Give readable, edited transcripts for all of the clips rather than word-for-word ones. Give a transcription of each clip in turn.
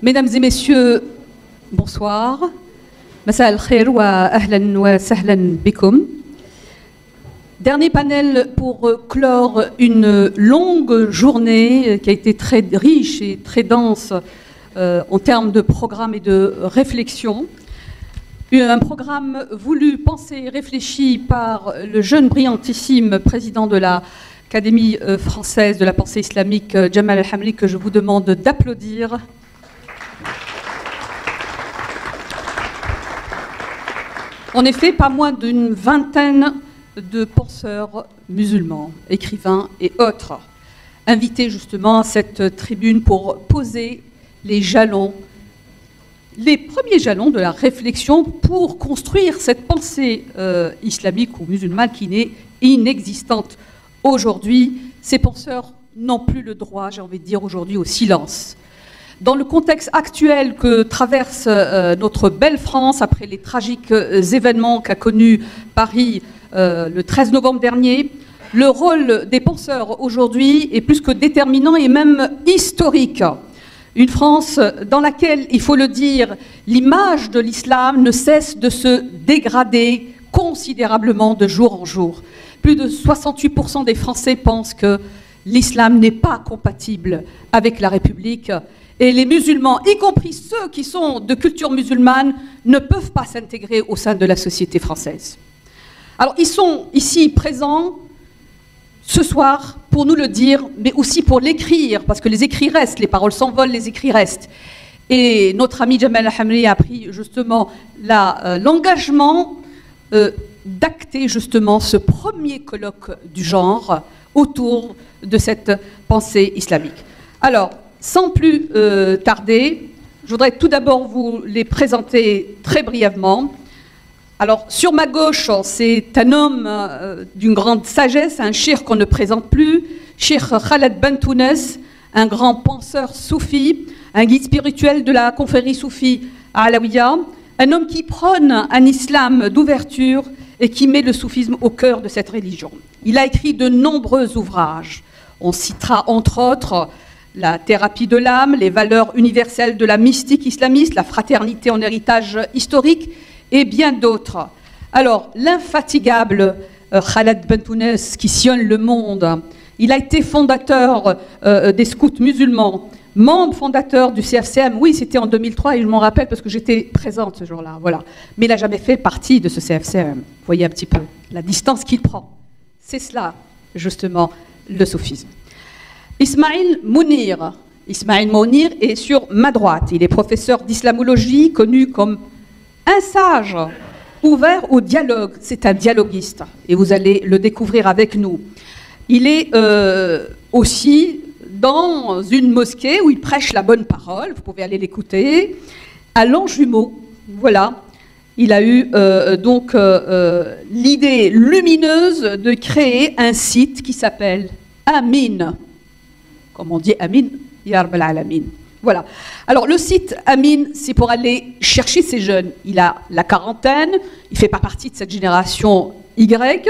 Mesdames et messieurs, bonsoir. Masa al-khair wa ahlan wa sahlan bikum. Dernier panel pour clore une longue journée qui a été très riche et très dense en termes de programme et de réflexion. Un programme voulu, pensé, réfléchi par le jeune brillantissime président de l'Académie française de la pensée islamique, Jamal El-Hamli, que je vous demande d'applaudir. En effet, pas moins d'une vingtaine de penseurs musulmans, écrivains et autres, invités justement à cette tribune pour poser les jalons, les premiers jalons de la réflexion pour construire cette pensée islamique ou musulmane qui n'est inexistante aujourd'hui. Ces penseurs n'ont plus le droit, j'ai envie de dire aujourd'hui, au silence. Dans le contexte actuel que traverse notre belle France, après les tragiques événements qu'a connus Paris le 13 novembre dernier, le rôle des penseurs aujourd'hui est plus que déterminant et même historique. Une France dans laquelle, il faut le dire, l'image de l'islam ne cesse de se dégrader considérablement de jour en jour. Plus de 68% des Français pensent que l'islam n'est pas compatible avec la République. Et les musulmans, y compris ceux qui sont de culture musulmane, ne peuvent pas s'intégrer au sein de la société française. Alors, ils sont ici présents ce soir pour nous le dire, mais aussi pour l'écrire, parce que les écrits restent, les paroles s'envolent, les écrits restent. Et notre ami Jamal El-Hamli a pris justement l'engagement d'acter justement ce premier colloque du genre autour de cette pensée islamique. Alors, sans plus tarder, je voudrais tout d'abord vous les présenter très brièvement. Alors, sur ma gauche, c'est un homme d'une grande sagesse, un cheikh qu'on ne présente plus, Cheikh Khaled Bentounes, un grand penseur soufi, un guide spirituel de la confrérie soufie à Alaouia, un homme qui prône un islam d'ouverture et qui met le soufisme au cœur de cette religion. Il a écrit de nombreux ouvrages. On citera entre autres la thérapie de l'âme, les valeurs universelles de la mystique islamiste, la fraternité en héritage historique et bien d'autres. Alors, l'infatigable Khaled Bentounes qui sillonne le monde, il a été fondateur des scouts musulmans, membre fondateur du CFCM. Oui, c'était en 2003 et je m'en rappelle parce que j'étais présente ce jour-là. Voilà. Mais il n'a jamais fait partie de ce CFCM. Vous voyez un petit peu la distance qu'il prend. C'est cela, justement, le soufisme. Ismaïl Mounir. Ismaïl Mounir est sur ma droite. Il est professeur d'islamologie, connu comme un sage, ouvert au dialogue. C'est un dialoguiste, et vous allez le découvrir avec nous. Il est aussi dans une mosquée où il prêche la bonne parole. Vous pouvez aller l'écouter. À Longjumeau, voilà. Il a eu donc l'idée lumineuse de créer un site qui s'appelle Amin. Comme on dit Amin, Ya Rabbal Alamin. Voilà. Alors, le site Amin, c'est pour aller chercher ces jeunes. Il a la quarantaine, il ne fait pas partie de cette génération Y,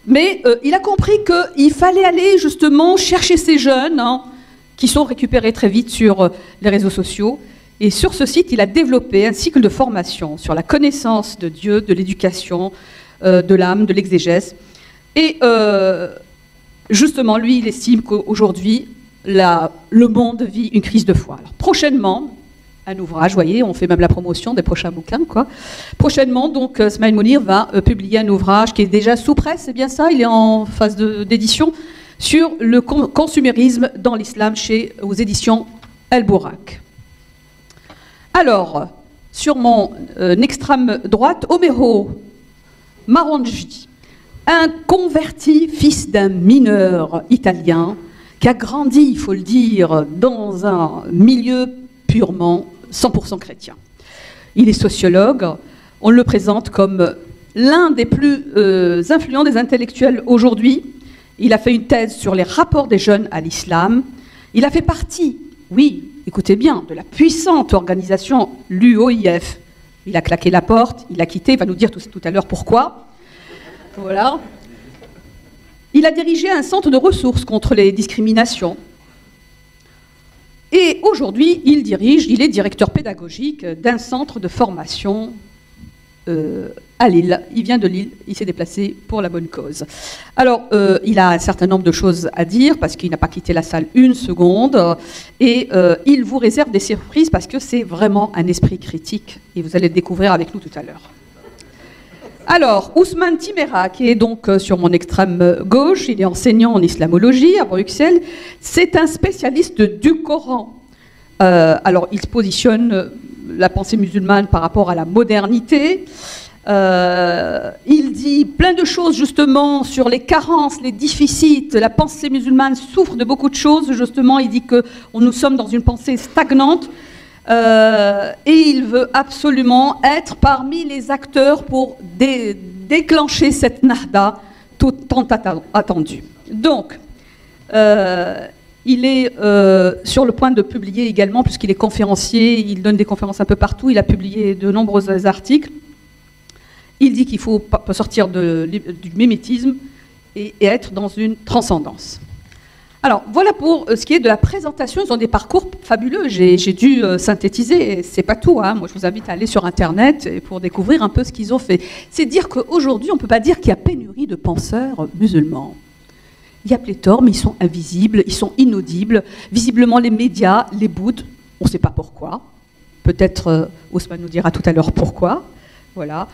mais il a compris qu'il fallait aller justement chercher ces jeunes qui sont récupérés très vite sur les réseaux sociaux. Et sur ce site, il a développé un cycle de formation sur la connaissance de Dieu, de l'éducation, de l'âme, de l'exégèse. Et justement, lui, il estime qu'aujourd'hui, le monde vit une crise de foi. Alors, prochainement, un ouvrage, vous voyez, on fait même la promotion des prochains bouquins, quoi. Prochainement, donc, Ismaïl Mounir va publier un ouvrage qui est déjà sous presse, c'est bien ça, il est en phase d'édition, sur le consumérisme dans l'islam aux éditions El-Bourak. Alors, sur mon extrême droite, Omero Maronji, un converti, fils d'un mineur italien, qui a grandi, il faut le dire, dans un milieu purement 100% chrétien. Il est sociologue, on le présente comme l'un des plus influents des intellectuels aujourd'hui. Il a fait une thèse sur les rapports des jeunes à l'islam. Il a fait partie, oui, écoutez bien, de la puissante organisation l'UOIF. Il a claqué la porte, il a quitté, il va nous dire tout à l'heure pourquoi. Voilà. Il a dirigé un centre de ressources contre les discriminations. Et aujourd'hui, il est directeur pédagogique d'un centre de formation à Lille. Il vient de Lille, il s'est déplacé pour la bonne cause. Alors, il a un certain nombre de choses à dire, parce qu'il n'a pas quitté la salle une seconde, et il vous réserve des surprises, parce que c'est vraiment un esprit critique, et vous allez le découvrir avec nous tout à l'heure. Alors, Ousmane Timéra, qui est donc sur mon extrême gauche, il est enseignant en islamologie à Bruxelles, c'est un spécialiste du Coran. Alors, il se positionne la pensée musulmane par rapport à la modernité. Il dit plein de choses justement sur les carences, les déficits. La pensée musulmane souffre de beaucoup de choses. Justement, il dit que nous sommes dans une pensée stagnante. Et il veut absolument être parmi les acteurs pour déclencher cette nahda tant attendue. Donc, il est sur le point de publier également, puisqu'il est conférencier, il donne des conférences un peu partout, il a publié de nombreux articles. Il dit qu'il faut sortir du mimétisme et être dans une transcendance. Alors, voilà pour ce qui est de la présentation. Ils ont des parcours fabuleux. J'ai dû synthétiser, c'est pas tout. Hein. Moi, je vous invite à aller sur Internet pour découvrir un peu ce qu'ils ont fait. C'est dire qu'aujourd'hui, on ne peut pas dire qu'il y a pénurie de penseurs musulmans. Il y a pléthore, mais ils sont invisibles, ils sont inaudibles. Visiblement, les médias les boudent. On ne sait pas pourquoi. Peut-être Ousmane nous dira tout à l'heure pourquoi. Voilà.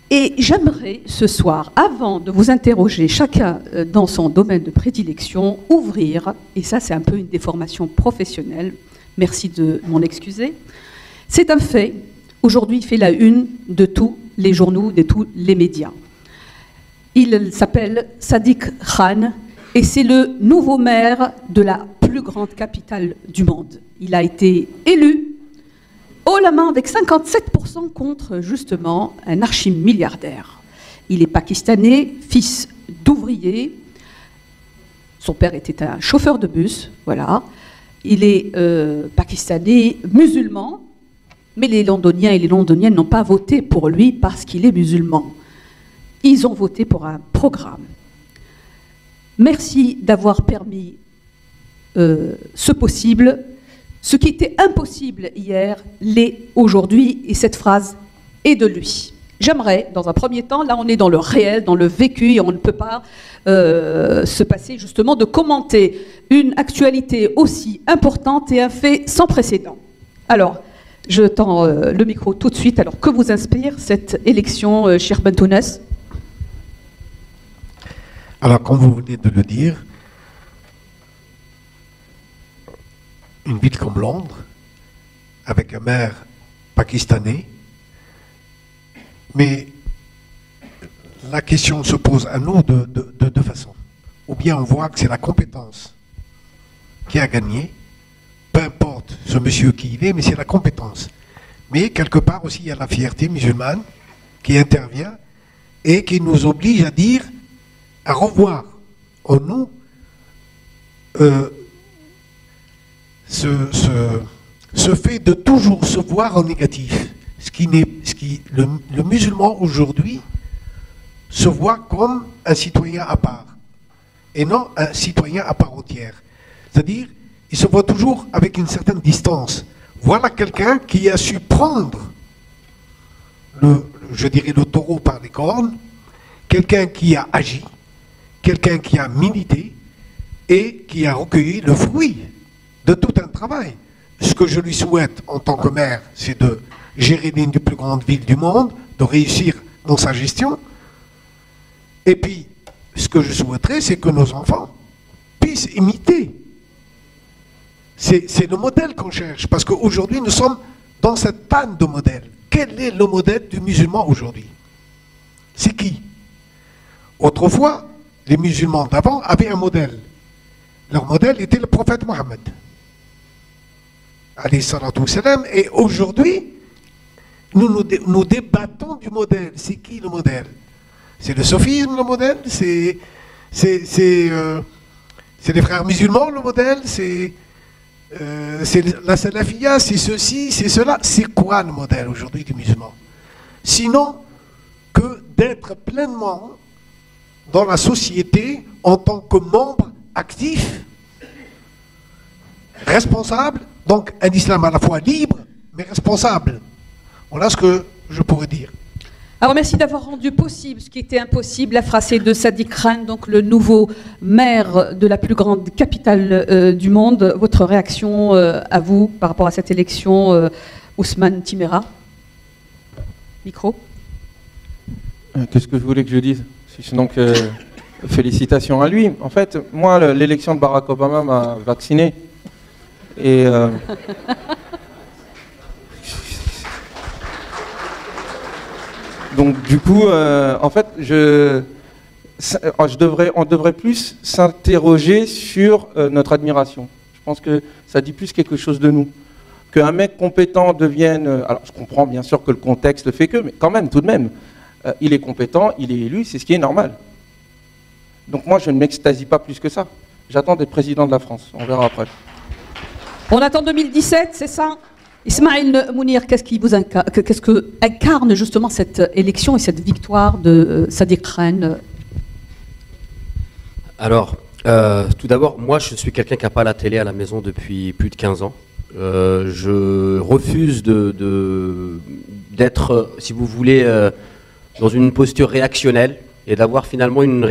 Et j'aimerais ce soir, avant de vous interroger chacun dans son domaine de prédilection, ouvrir, et ça c'est un peu une déformation professionnelle, merci de m'en excuser, c'est un fait, aujourd'hui il fait la une de tous les journaux, de tous les médias. Il s'appelle Sadiq Khan et c'est le nouveau maire de la plus grande capitale du monde. Il a été élu haut la main avec 57% contre, justement, un archi-milliardaire. Il est pakistanais, fils d'ouvrier. Son père était un chauffeur de bus, voilà. Il est pakistanais musulman, mais les Londoniens et les Londoniennes n'ont pas voté pour lui parce qu'il est musulman. Ils ont voté pour un programme. Merci d'avoir permis ce possible. Ce qui était impossible hier l'est aujourd'hui, et cette phrase est de lui. J'aimerais, dans un premier temps, là on est dans le réel, dans le vécu, et on ne peut pas se passer justement de commenter une actualité aussi importante et un fait sans précédent. Alors, je tends le micro tout de suite. Alors, que vous inspire cette élection, Cheikh Bentounes? Alors, comme vous venez de le dire, une ville comme Londres, avec un maire pakistanais, mais la question se pose à nous de deux façons. Ou bien on voit que c'est la compétence qui a gagné, peu importe ce monsieur qui il est, mais c'est la compétence. Mais quelque part aussi il y a la fierté musulmane qui intervient et qui nous oblige à dire, à revoir en nous ce fait de toujours se voir en négatif. Le musulman aujourd'hui se voit comme un citoyen à part et non un citoyen à part entière. C'est-à-dire, il se voit toujours avec une certaine distance. Voilà quelqu'un qui a su prendre le taureau par les cornes, quelqu'un qui a agi, quelqu'un qui a milité et qui a recueilli le fruit de tout un travail. Ce que je lui souhaite en tant que maire, c'est de gérer l'une des plus grandes villes du monde, de réussir dans sa gestion. Et puis, ce que je souhaiterais, c'est que nos enfants puissent imiter. C'est le modèle qu'on cherche, parce qu'aujourd'hui, nous sommes dans cette panne de modèles. Quel est le modèle du musulman aujourd'hui? C'est qui? Autrefois, les musulmans d'avant avaient un modèle. Leur modèle était le prophète Mohammed. Et aujourd'hui, nous débattons du modèle. C'est qui le modèle? C'est le sophisme le modèle? C'est les frères musulmans le modèle? C'est la salafia? C'est ceci, c'est cela? C'est quoi le modèle aujourd'hui du musulman? Sinon que d'être pleinement dans la société en tant que membre actif responsable, donc un islam à la fois libre, mais responsable. Voilà ce que je pourrais dire. Alors merci d'avoir rendu possible ce qui était impossible, la phrase de Sadiq Khan, donc le nouveau maire de la plus grande capitale du monde. Votre réaction à vous par rapport à cette élection, Ousmane Timéra? Micro. Qu'est-ce que vous voulez que je dise? Sinon que félicitations à lui. En fait, moi, l'élection de Barack Obama m'a vacciné. Et donc du coup, en fait, on devrait plus s'interroger sur notre admiration. Je pense que ça dit plus quelque chose de nous. Qu'un mec compétent devienne... alors, je comprends bien sûr que le contexte fait que, mais quand même, tout de même, il est compétent, il est élu, c'est ce qui est normal. Donc moi, je ne m'extasie pas plus que ça. J'attends d'être président de la France. On verra après. On attend 2017, c'est ça? Ismaël Mounir, qu'est-ce que incarne justement cette élection et cette victoire de Sadiq Khan? Alors, tout d'abord, moi je suis quelqu'un qui n'a pas la télé à la maison depuis plus de 15 ans. Je refuse d'être, si vous voulez, dans une posture réactionnelle et d'avoir finalement une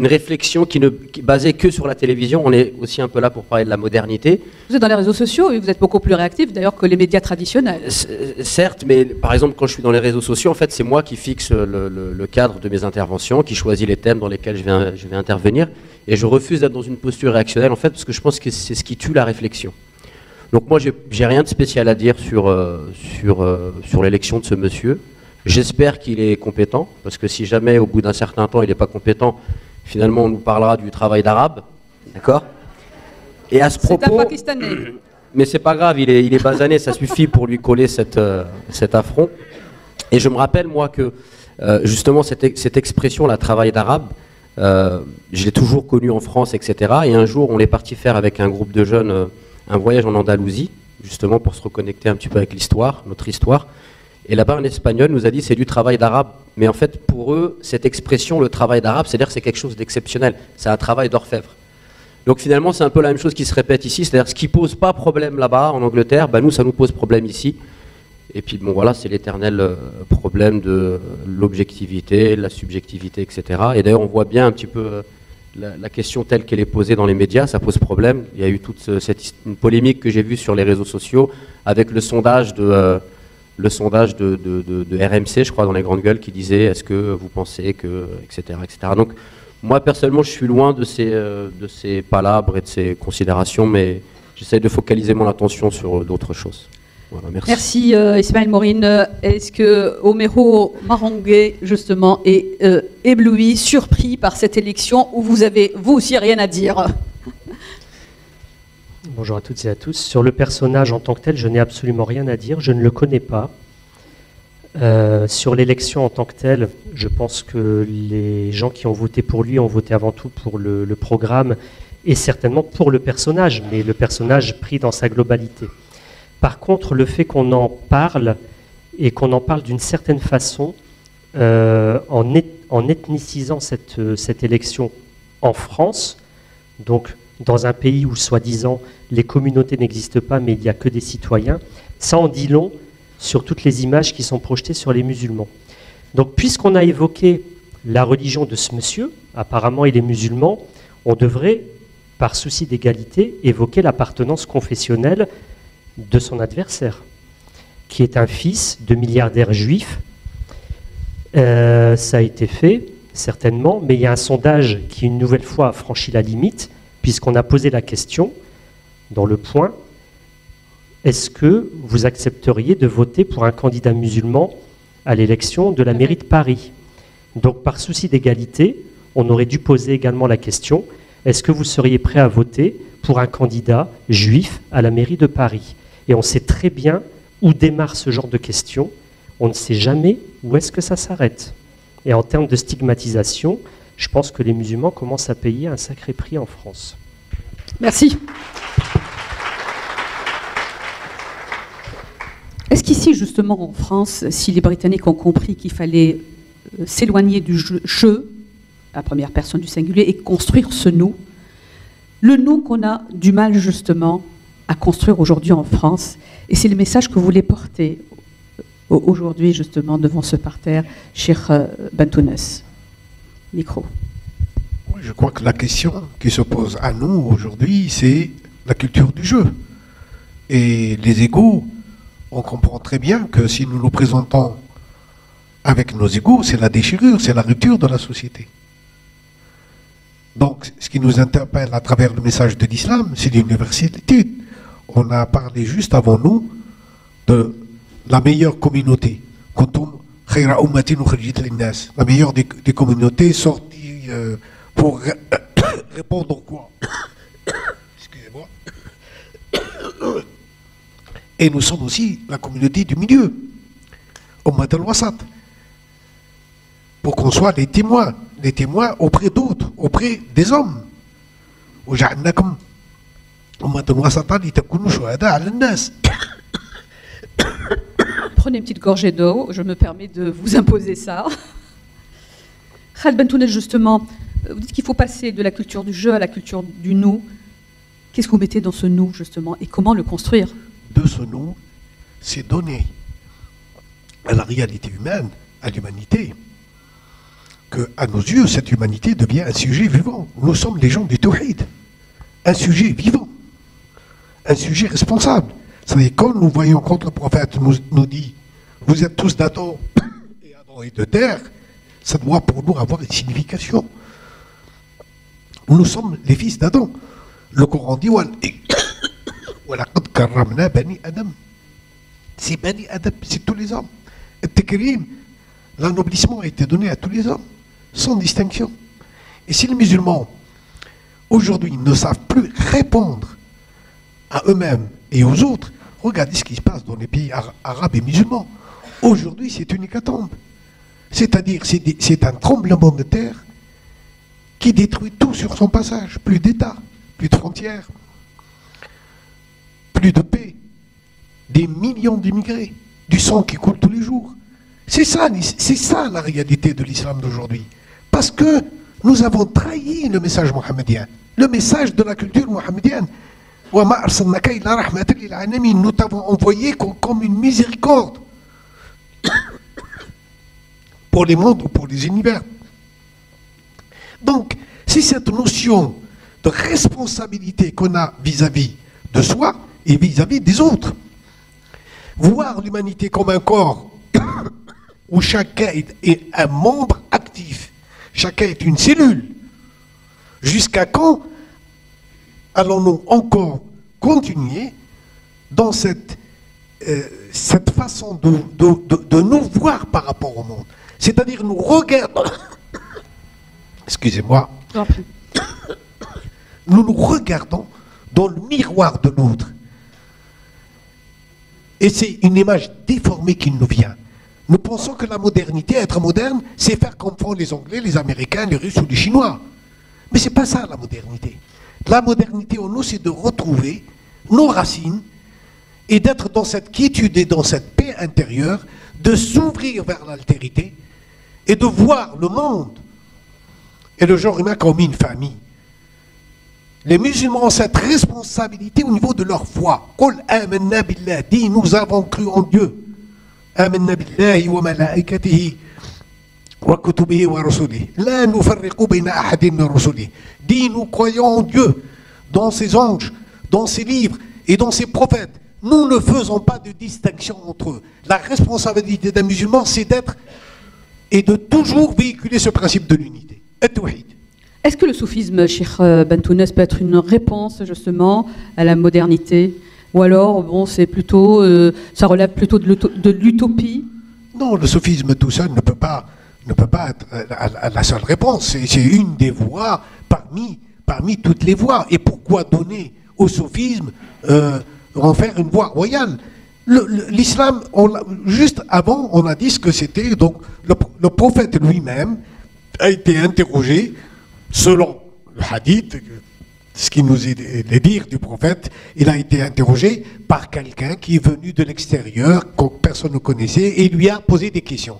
réflexion qui est basée que sur la télévision. On est aussi un peu là pour parler de la modernité. Vous êtes dans les réseaux sociaux et vous êtes beaucoup plus réactif d'ailleurs que les médias traditionnels. Certes, mais par exemple quand je suis dans les réseaux sociaux, en fait c'est moi qui fixe le cadre de mes interventions, qui choisit les thèmes dans lesquels je vais intervenir, et je refuse d'être dans une posture réactionnelle en fait parce que je pense que c'est ce qui tue la réflexion. Donc moi j'ai rien de spécial à dire sur l'élection de ce monsieur. J'espère qu'il est compétent, parce que si jamais, au bout d'un certain temps, il n'est pas compétent, finalement, on nous parlera du travail d'arabe, d'accord? Et à ce propos... C'est un Pakistanais. Mais c'est pas grave, il est basané, ça suffit pour lui coller cet affront. Et je me rappelle, moi, que justement, cette expression, la travail d'arabe, je l'ai toujours connue en France, etc. Et un jour, on est parti faire avec un groupe de jeunes un voyage en Andalousie, justement pour se reconnecter un petit peu avec l'histoire, notre histoire. Et là-bas, un Espagnol nous a dit c'est du travail d'arabe. Mais en fait, pour eux, cette expression, le travail d'arabe, c'est-à-dire que c'est quelque chose d'exceptionnel. C'est un travail d'orfèvre. Donc finalement, c'est un peu la même chose qui se répète ici. C'est-à-dire ce qui pose pas problème là-bas, en Angleterre, nous, ça nous pose problème ici. Et puis bon, voilà, c'est l'éternel problème de l'objectivité, la subjectivité, etc. Et d'ailleurs, on voit bien un petit peu la question telle qu'elle est posée dans les médias, ça pose problème. Il y a eu toute une polémique que j'ai vue sur les réseaux sociaux avec le sondage de RMC, je crois, dans les grandes gueules, qui disait est-ce que vous pensez que, etc., etc. Donc, moi, personnellement, je suis loin de ces palabres et de ces considérations, mais j'essaie de focaliser mon attention sur d'autres choses. Voilà, merci. Merci Ismaël Mourine. Est-ce que Homero Marangué, justement, est ébloui, surpris par cette élection où vous avez, vous aussi, rien à dire? Bonjour à toutes et à tous. Sur le personnage en tant que tel, je n'ai absolument rien à dire. Je ne le connais pas. Sur l'élection en tant que telle, je pense que les gens qui ont voté pour lui ont voté avant tout pour le programme et certainement pour le personnage, mais le personnage pris dans sa globalité. Par contre, le fait qu'on en parle et qu'on en parle d'une certaine façon, en ethnicisant cette élection en France, donc dans un pays où, soi-disant, les communautés n'existent pas, mais il n'y a que des citoyens, ça en dit long sur toutes les images qui sont projetées sur les musulmans. Donc, puisqu'on a évoqué la religion de ce monsieur, apparemment il est musulman, on devrait, par souci d'égalité, évoquer l'appartenance confessionnelle de son adversaire, qui est un fils de milliardaire juif. Ça a été fait, certainement, mais il y a un sondage qui, une nouvelle fois, a franchi la limite, puisqu'on a posé la question, dans le point, est-ce que vous accepteriez de voter pour un candidat musulman à l'élection de la mairie de Paris? Donc, par souci d'égalité, on aurait dû poser également la question, est-ce que vous seriez prêt à voter pour un candidat juif à la mairie de Paris? Et on sait très bien où démarre ce genre de questions, on ne sait jamais où est-ce que ça s'arrête. Et en termes de stigmatisation, je pense que les musulmans commencent à payer un sacré prix en France. Merci. Est-ce qu'ici, justement, en France, si les Britanniques ont compris qu'il fallait s'éloigner du je, la première personne du singulier, et construire ce nous, le nous qu'on a du mal, justement, à construire aujourd'hui en France. Et c'est le message que vous voulez porter aujourd'hui, justement, devant ce parterre, Cheikh Bentounes. Micro. Oui, je crois que la question qui se pose à nous aujourd'hui, c'est la culture du jeu. Et les égos, on comprend très bien que si nous nous présentons avec nos égos, c'est la déchirure, c'est la rupture de la société. Donc, ce qui nous interpelle à travers le message de l'islam, c'est l'universalité. On a parlé juste avant nous de la meilleure communauté. La meilleure des communautés sorties pour répondre au quoi. Excusez-moi. Et nous sommes aussi la communauté du milieu, Ummat al-Wasat, pour qu'on soit les témoins auprès d'autres, auprès des hommes. Prenez une petite gorgée d'eau, je me permets de vous imposer ça. Khaled Bentounes, justement, vous dites qu'il faut passer de la culture du jeu à la culture du nous. Qu'est-ce que vous mettez dans ce nous, justement, et comment le construire? De ce nous, c'est donner à la réalité humaine, à l'humanité, que, à nos yeux, cette humanité devient un sujet vivant. Nous sommes les gens du Tawhid, un sujet vivant, un sujet responsable. C'est-à-dire, quand nous voyons, quand le prophète nous dit « Vous êtes tous d'Adam et Adam et de terre », ça doit pour nous avoir une signification. Nous sommes les fils d'Adam. Le Coran dit وَلَقَدْ كَرَّمْنَا بَنِي Adam. C'est Bani Adam, c'est tous les hommes. Al-Takrim, l'ennoblissement a été donné à tous les hommes, sans distinction. Et si les musulmans, aujourd'hui, ne savent plus répondre à eux-mêmes et aux autres, regardez ce qui se passe dans les pays arabes et musulmans. Aujourd'hui, c'est une hécatombe. C'est-à-dire, c'est un tremblement de terre qui détruit tout sur son passage. Plus d'État, plus de frontières, plus de paix, des millions d'immigrés, du sang qui coule tous les jours. C'est ça la réalité de l'islam d'aujourd'hui. Parce que nous avons trahi le message mohammedien, le message de la culture mohammedienne. Nous t'avons envoyé comme une miséricorde pour les mondes ou pour les univers. Donc, c'est cette notion de responsabilité qu'on a vis-à-vis de soi et vis-à-vis des autres. Voir l'humanité comme un corps où chacun est un membre actif, chacun est une cellule. Jusqu'à quand allons-nous encore continuer dans cette façon de nous voir par rapport au monde? C'est-à-dire nous regardons, excusez-moi, nous nous regardons dans le miroir de l'autre. Et c'est une image déformée qui nous vient. Nous pensons que la modernité, être moderne, c'est faire comme font les Anglais, les Américains, les Russes ou les Chinois. Mais ce n'est pas ça la modernité. La modernité en nous, c'est de retrouver nos racines et d'être dans cette quiétude et dans cette paix intérieure, de s'ouvrir vers l'altérité et de voir le monde et le genre humain comme une famille. Les musulmans ont cette responsabilité au niveau de leur foi. Qul amanna billah, dis nous avons cru en Dieu. Amanna billahi wa malaikatihi wa kutubihi wa rusulihi. La nufarriqu bayna ahadin min rusulihi. Dis nous croyons en Dieu, dans ses anges, dans ses livres et dans ses prophètes. Nous ne faisons pas de distinction entre eux. La responsabilité d'un musulman, c'est d'être et de toujours véhiculer ce principe de l'unité. At-Tawhid. Est-ce que le soufisme, Cheikh Bentounes, peut être une réponse justement à la modernité? Ou alors, bon, c'est plutôt, ça relève plutôt de l'utopie? Non, le soufisme tout seul ne peut pas être la seule réponse. C'est une des voies parmi toutes les voies. Et pourquoi donner au soufisme en faire une voie royale? L'islam, juste avant, on a dit ce que c'était. Donc, le prophète lui-même a été interrogé selon le hadith, ce qui nous est les dires du prophète. Il a été interrogé par quelqu'un qui est venu de l'extérieur, que personne ne connaissait, et lui a posé des questions.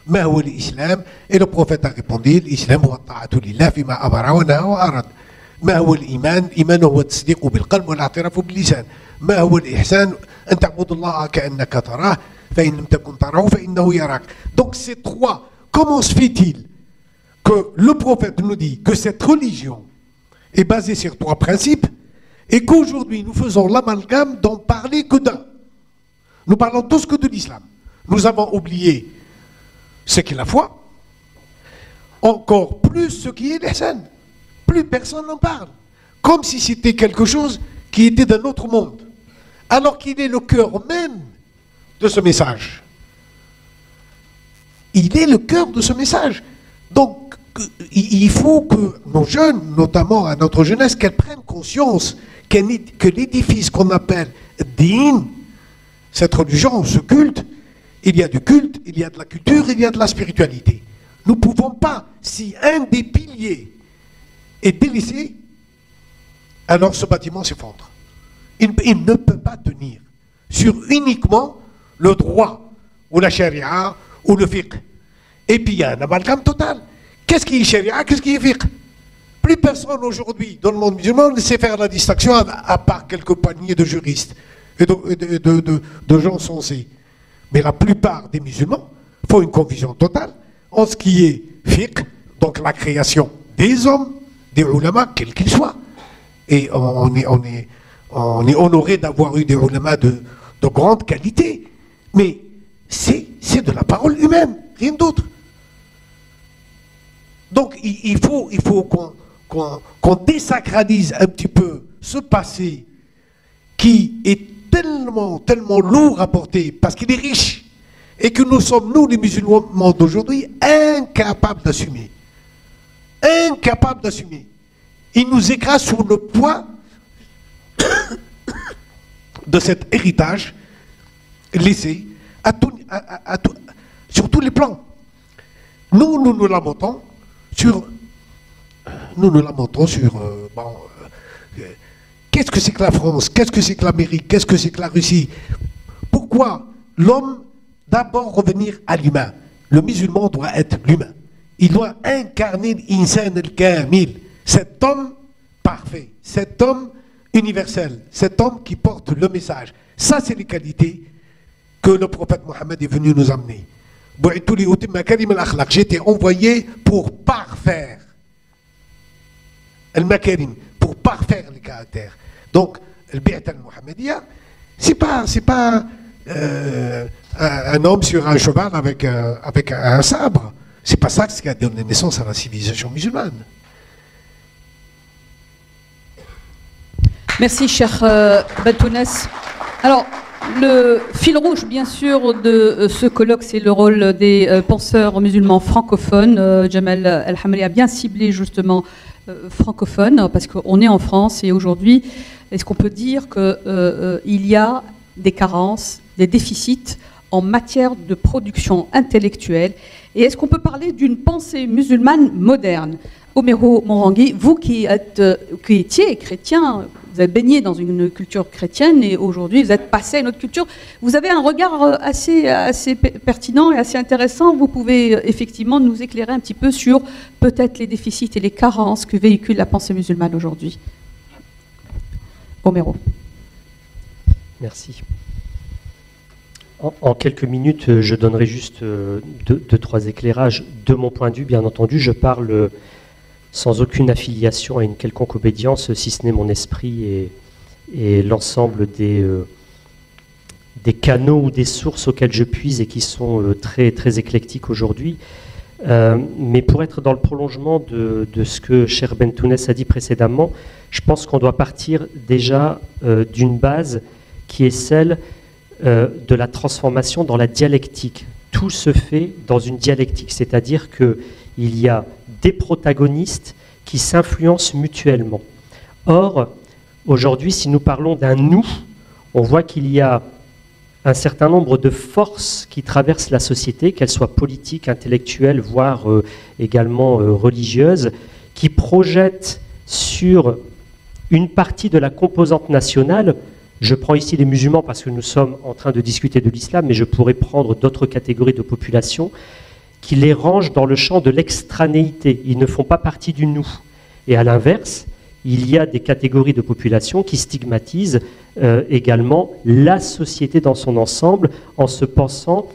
Ma huwa l'islam? Et le prophète a répondu: l'islam huwa ta'atu lillah fima amara wa naha wa arad. ما هو الإيمان؟ الإيمان هو التصديق بالقلب والاعتراف باللسان. ما هو الإحسان؟ أن تعبد الله كأنك تراه فإن لم تكن تراه فإنه يراك. Donc ces trois, comment se fait-il que le prophète nous dit que cette religion est basée sur trois principes et qu'aujourd'hui nous faisons l'amalgame d'en parler que d'un? Nous parlons tous que de l'islam. Nous avons oublié ce qu'est la foi, encore plus ce qui est l'ihsan. Plus personne n'en parle. Comme si c'était quelque chose qui était d'un autre monde. Alors qu'il est le cœur même de ce message. Il est le cœur de ce message. Donc, il faut que nos jeunes, notamment à notre jeunesse, qu'elles prennent conscience que l'édifice qu'on appelle din, cette religion, ce culte, il y a du culte, il y a de la culture, il y a de la spiritualité. Nous ne pouvons pas, si un des piliers est délaissé, alors ce bâtiment s'effondre. Il ne peut pas tenir sur uniquement le droit, ou la charia, ou le fiqh. Et puis il y a un amalgame total. Qu'est-ce qui est charia, qu'est-ce qui est fiqh? Plus personne aujourd'hui dans le monde musulman ne sait faire la distinction à part quelques poignées de juristes et de gens sensés. Mais la plupart des musulmans font une confusion totale en ce qui est fiqh, donc la création des hommes, des ulama, quels qu'ils soient. Et on est honoré d'avoir eu des ulama de grande qualité. Mais c'est de la parole humaine, rien d'autre. Donc il faut qu'on désacralise un petit peu ce passé qui est tellement lourd à porter, parce qu'il est riche, et que nous sommes, nous les musulmans d'aujourd'hui, incapables d'assumer. Incapables d'assumer. Il nous écrase sous le poids de cet héritage laissé sur tous les plans. Nous lamentons sur... qu'est-ce que c'est que la France? Qu'est-ce que c'est que l'Amérique? Qu'est-ce que c'est que la Russie? Pourquoi l'homme d'abord revenir à l'humain? Le musulman doit être l'humain. Il doit incarner l'insan al-kamil, cet homme parfait, cet homme universel, cet homme qui porte le message. Ça, c'est les qualités que le prophète Mohammed est venu nous amener. J'ai été envoyé pour parfaire al-makarim, pour parfaire les caractères. Donc, le bi'at al-Muhammadiyya, c'est pas un homme sur un cheval avec un sabre. C'est pas ça qui a donné naissance à la civilisation musulmane. Merci, cher Bentounes. Alors, le fil rouge, bien sûr, de ce colloque, c'est le rôle des penseurs musulmans francophones. Jamal El-Hamri a bien ciblé justement francophone, parce qu'on est en France et aujourd'hui, est-ce qu'on peut dire qu'il y a des carences, des déficits en matière de production intellectuelle? Et est-ce qu'on peut parler d'une pensée musulmane moderne? Omero Morangui, vous qui étiez chrétien, vous avez baigné dans une culture chrétienne et aujourd'hui vous êtes passé à une autre culture, vous avez un regard assez pertinent et assez intéressant. Vous pouvez effectivement nous éclairer un petit peu sur peut-être les déficits et les carences que véhicule la pensée musulmane aujourd'hui. Omero. Merci. En quelques minutes, je donnerai juste deux, trois éclairages. De mon point de vue, bien entendu, je parle sans aucune affiliation à une quelconque obédience, si ce n'est mon esprit et l'ensemble des canaux ou des sources auxquelles je puise et qui sont très, très éclectiques aujourd'hui. Mais pour être dans le prolongement de ce que cher Bentounes a dit précédemment, je pense qu'on doit partir déjà d'une base qui est celle de la transformation dans la dialectique. Tout se fait dans une dialectique, c'est-à-dire qu'il y a des protagonistes qui s'influencent mutuellement. Or, aujourd'hui, si nous parlons d'un « nous », on voit qu'il y a un certain nombre de forces qui traversent la société, qu'elles soient politiques, intellectuelles, voire également religieuses, qui projettent sur une partie de la composante nationale. Je prends ici les musulmans parce que nous sommes en train de discuter de l'islam, mais je pourrais prendre d'autres catégories de population qui les rangent dans le champ de l'extranéité. Ils ne font pas partie du nous. Et à l'inverse, il y a des catégories de population qui stigmatisent également la société dans son ensemble en se pensant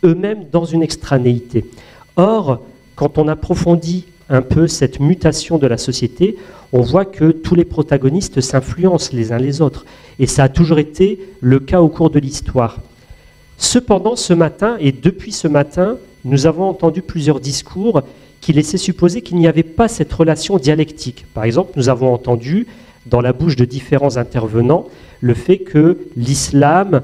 eux-mêmes dans une extranéité. Or, quand on approfondit un peu cette mutation de la société, on voit que tous les protagonistes s'influencent les uns les autres. Et ça a toujours été le cas au cours de l'histoire. Cependant, ce matin, et depuis ce matin, nous avons entendu plusieurs discours qui laissaient supposer qu'il n'y avait pas cette relation dialectique. Par exemple, nous avons entendu, dans la bouche de différents intervenants, le fait que l'islam,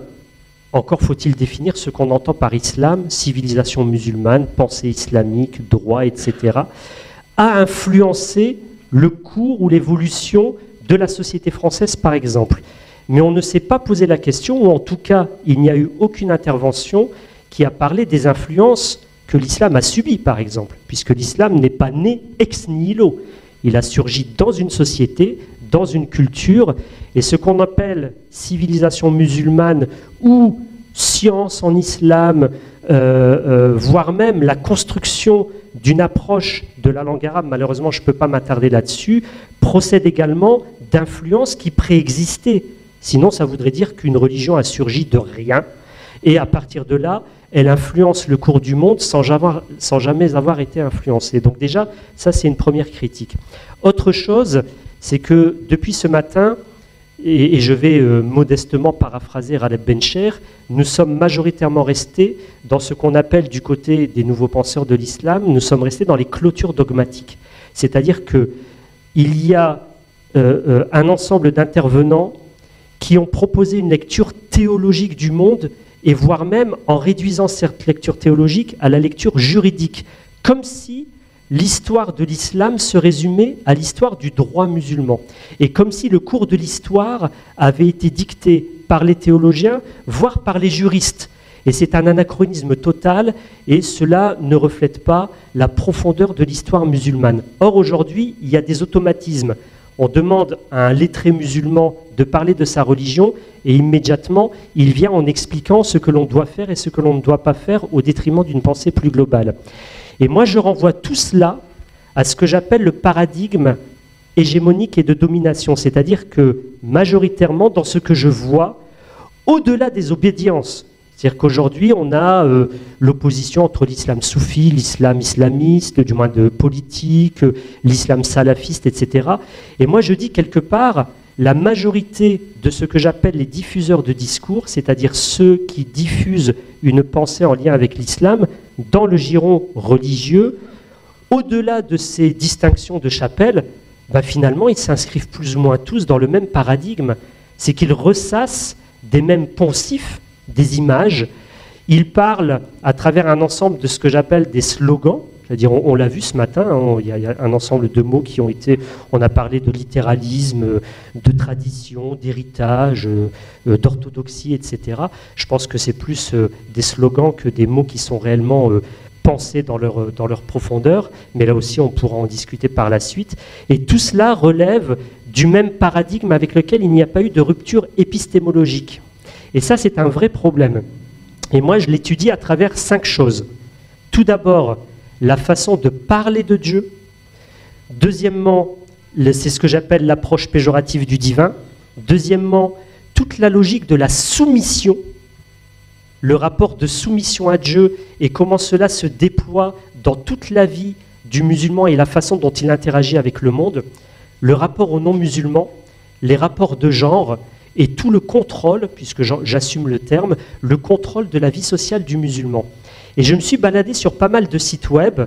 encore faut-il définir ce qu'on entend par islam, civilisation musulmane, pensée islamique, droit, etc., a influencé le cours ou l'évolution de la société française, par exemple. Mais on ne s'est pas posé la question, ou en tout cas, il n'y a eu aucune intervention qui a parlé des influences que l'islam a subies, par exemple, puisque l'islam n'est pas né ex nihilo. Il a surgi dans une société, dans une culture, et ce qu'on appelle civilisation musulmane ou science en islam, voire même la construction d'une approche de la langue arabe, malheureusement je ne peux pas m'attarder là-dessus, procède également d'influences qui préexistaient. Sinon ça voudrait dire qu'une religion a surgi de rien, et à partir de là, elle influence le cours du monde sans jamais avoir été influencée. Donc déjà, ça c'est une première critique. Autre chose, c'est que depuis ce matin, et je vais modestement paraphraser Ghaleb Bencher, nous sommes majoritairement restés dans ce qu'on appelle du côté des nouveaux penseurs de l'islam, nous sommes restés dans les clôtures dogmatiques. C'est-à-dire qu'il y a un ensemble d'intervenants qui ont proposé une lecture théologique du monde, et voire même en réduisant cette lecture théologique à la lecture juridique, comme si l'histoire de l'islam se résumait à l'histoire du droit musulman, et comme si le cours de l'histoire avait été dicté par les théologiens, voire par les juristes. Et c'est un anachronisme total, et cela ne reflète pas la profondeur de l'histoire musulmane. Or, aujourd'hui, il y a des automatismes. On demande à un lettré musulman de parler de sa religion, et immédiatement, il vient en expliquant ce que l'on doit faire et ce que l'on ne doit pas faire au détriment d'une pensée plus globale. Et moi, je renvoie tout cela à ce que j'appelle le paradigme hégémonique et de domination, c'est-à-dire que majoritairement, dans ce que je vois, au-delà des obédiences, c'est-à-dire qu'aujourd'hui, on a l'opposition entre l'islam soufi, l'islam islamiste, du moins de politique, l'islam salafiste, etc. Et moi, je dis quelque part, la majorité de ce que j'appelle les diffuseurs de discours, c'est-à-dire ceux qui diffusent une pensée en lien avec l'islam, dans le giron religieux, au-delà de ces distinctions de chapelle, finalement, ils s'inscrivent plus ou moins tous dans le même paradigme. C'est qu'ils ressassent des mêmes poncifs, des images. Ils parlent à travers un ensemble de ce que j'appelle des slogans, c'est-à-dire on l'a vu ce matin, il y a un ensemble de mots qui ont été, on a parlé de littéralisme, de tradition, d'héritage, d'orthodoxie, etc. Je pense que c'est plus des slogans que des mots qui sont réellement pensés dans leur profondeur, mais là aussi on pourra en discuter par la suite. Et tout cela relève du même paradigme avec lequel il n'y a pas eu de rupture épistémologique. Et ça, c'est un vrai problème. Et moi, je l'étudie à travers 5 choses. Tout d'abord, la façon de parler de Dieu. Deuxièmement, c'est ce que j'appelle l'approche péjorative du divin. Deuxièmement, toute la logique de la soumission, le rapport de soumission à Dieu et comment cela se déploie dans toute la vie du musulman et la façon dont il interagit avec le monde. Le rapport aux non-musulmans, les rapports de genre, et tout le contrôle, puisque j'assume le terme, le contrôle de la vie sociale du musulman. Et je me suis baladé sur pas mal de sites web,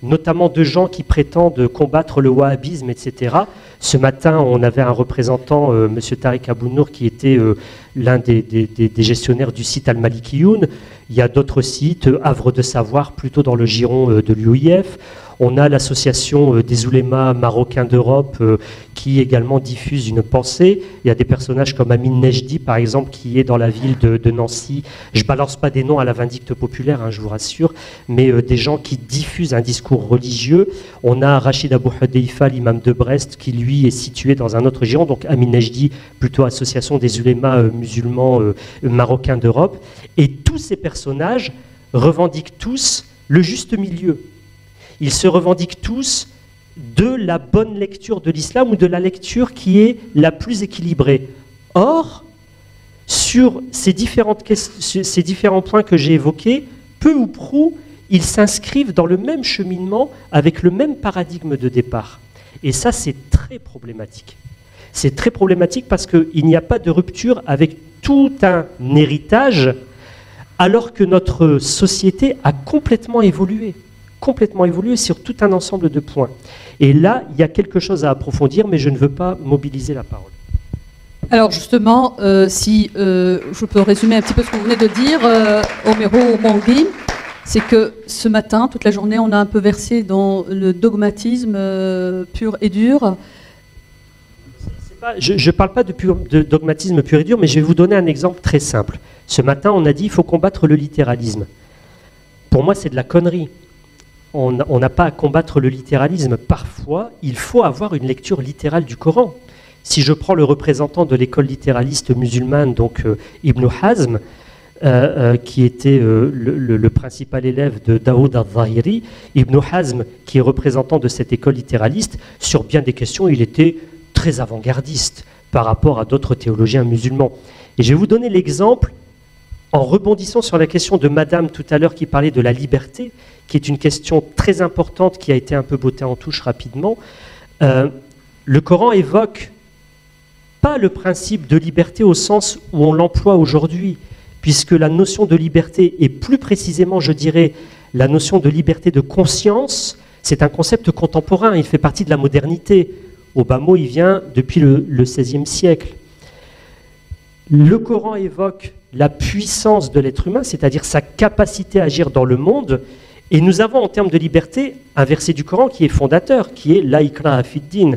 notamment de gens qui prétendent combattre le wahhabisme, etc. Ce matin, on avait un représentant, M. Tariq Abounour, qui était l'un des gestionnaires du site Al-Malikiyoun. Il y a d'autres sites, Havre de Savoir, plutôt dans le giron de l'UIF. On a l'association des oulémas marocains d'Europe qui également diffuse une pensée. Il y a des personnages comme Amin Nejdi, par exemple, qui est dans la ville de Nancy. Je ne balance pas des noms à la vindicte populaire, hein, je vous rassure, mais des gens qui diffusent un discours religieux. On a Rachid Abou Hudayfa, l'imam de Brest, qui lui est situé dans un autre giron, donc Amin Nejdi, plutôt association des oulémas musulmans marocains d'Europe. Et tous ces personnages revendiquent tous le juste milieu. Ils se revendiquent tous de la bonne lecture de l'islam ou de la lecture qui est la plus équilibrée. Or, sur ces différents points que j'ai évoqués, peu ou prou, ils s'inscrivent dans le même cheminement avec le même paradigme de départ. Et ça, c'est très problématique. C'est très problématique parce qu'il n'y a pas de rupture avec tout un héritage, alors que notre société a complètement évolué sur tout un ensemble de points. Et là, il y a quelque chose à approfondir, mais je ne veux pas mobiliser la parole. Alors justement, si je peux résumer un petit peu ce que vous venez de dire, Homero Mangui, c'est que ce matin, toute la journée, on a un peu versé dans le dogmatisme pur et dur. Je ne parle pas de dogmatisme pur et dur, mais je vais vous donner un exemple très simple. Ce matin, on a dit qu'il faut combattre le littéralisme. Pour moi, c'est de la connerie. On n'a pas à combattre le littéralisme. Parfois, il faut avoir une lecture littérale du Coran. Si je prends le représentant de l'école littéraliste musulmane, donc Ibn Hazm, qui était le principal élève de Daoud al-Zahiri, Ibn Hazm, qui est représentant de cette école littéraliste, sur bien des questions, il était très avant-gardiste par rapport à d'autres théologiens musulmans. Et je vais vous donner l'exemple, en rebondissant sur la question de Madame tout à l'heure qui parlait de la liberté, qui est une question très importante qui a été un peu bottée en touche rapidement. Le Coran évoque pas le principe de liberté au sens où on l'emploie aujourd'hui, puisque la notion de liberté, et plus précisément, je dirais, la notion de liberté de conscience, c'est un concept contemporain, il fait partie de la modernité. Obama, il vient depuis le XVIe siècle. Le Coran évoque la puissance de l'être humain, c'est-à-dire sa capacité à agir dans le monde, et nous avons en termes de liberté un verset du Coran qui est fondateur, qui est « La ikraha fid-din ».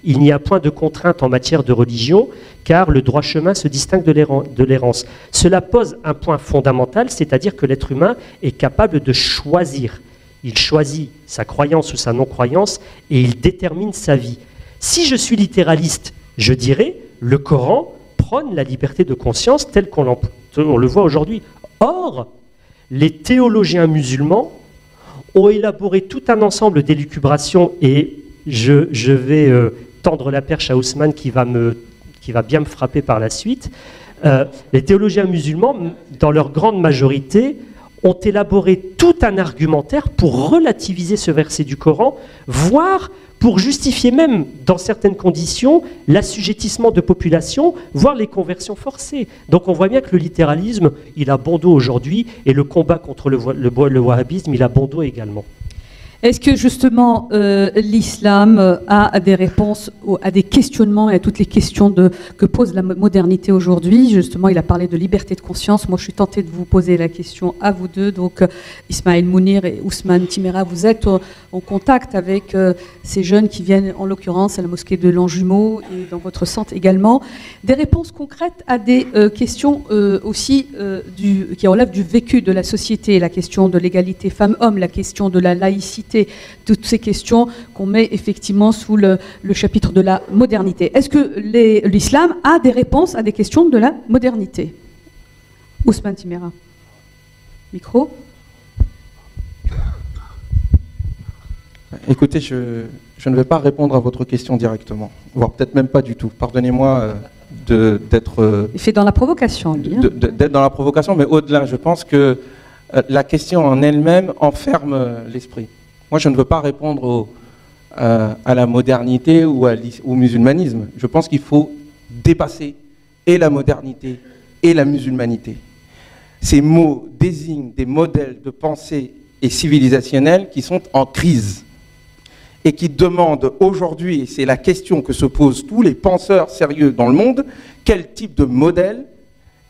Il n'y a point de contrainte en matière de religion, car le droit chemin se distingue de l'errance. Cela pose un point fondamental, c'est-à-dire que l'être humain est capable de choisir. Il choisit sa croyance ou sa non-croyance et il détermine sa vie. Si je suis littéraliste, je dirais, le Coran prône la liberté de conscience telle qu'on le voit aujourd'hui. Or, les théologiens musulmans ont élaboré tout un ensemble d'élucubrations et je vais tendre la perche à Ousmane qui va bien me frapper par la suite. Les théologiens musulmans, dans leur grande majorité, ont élaboré tout un argumentaire pour relativiser ce verset du Coran, voire pour justifier même, dans certaines conditions, l'assujettissement de populations, voire les conversions forcées. Donc on voit bien que le littéralisme, il a bon dos aujourd'hui, et le combat contre le wahhabisme, il a bon dos également. Est-ce que justement l'islam a des réponses à des questionnements et à toutes les questions que pose la modernité aujourd'hui? Justement, il a parlé de liberté de conscience. Moi, je suis tentée de vous poser la question à vous deux. Donc, Ismaël Mounir et Ousmane Timéra, vous êtes en contact avec ces jeunes qui viennent, en l'occurrence, à la mosquée de Longjumeau et dans votre centre également. Des réponses concrètes à des questions aussi qui relèvent du vécu de la société, la question de l'égalité femmes-hommes, la question de la laïcité, toutes ces questions qu'on met effectivement sous le chapitre de la modernité. Est-ce que l'islam a des réponses à des questions de la modernité? Ousmane Timéra. Micro. Écoutez, je ne vais pas répondre à votre question directement, voire peut-être même pas du tout. Pardonnez-moi d'être... Il fait dans la provocation, lui. Hein. D'être dans la provocation, mais au-delà, je pense que la question en elle-même enferme l'esprit. Moi, je ne veux pas répondre à la modernité ou au musulmanisme. Je pense qu'il faut dépasser et la modernité et la musulmanité. Ces mots désignent des modèles de pensée et civilisationnels qui sont en crise et qui demandent aujourd'hui, et c'est la question que se posent tous les penseurs sérieux dans le monde, quel type de modèle,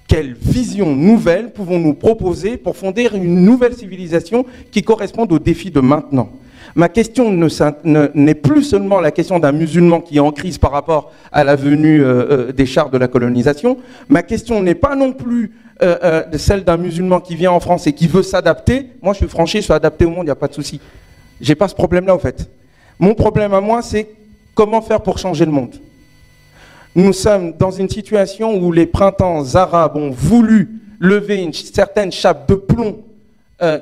quelle vision nouvelle pouvons-nous proposer pour fonder une nouvelle civilisation qui corresponde aux défis de maintenant? Ma question n'est plus seulement la question d'un musulman qui est en crise par rapport à la venue des chars de la colonisation. Ma question n'est pas non plus celle d'un musulman qui vient en France et qui veut s'adapter. Moi, je suis franchi, je suis adapté au monde, il n'y a pas de souci. Je n'ai pas ce problème-là, en fait. Mon problème à moi, c'est comment faire pour changer le monde. Nous sommes dans une situation où les printemps arabes ont voulu lever une certaine chape de plomb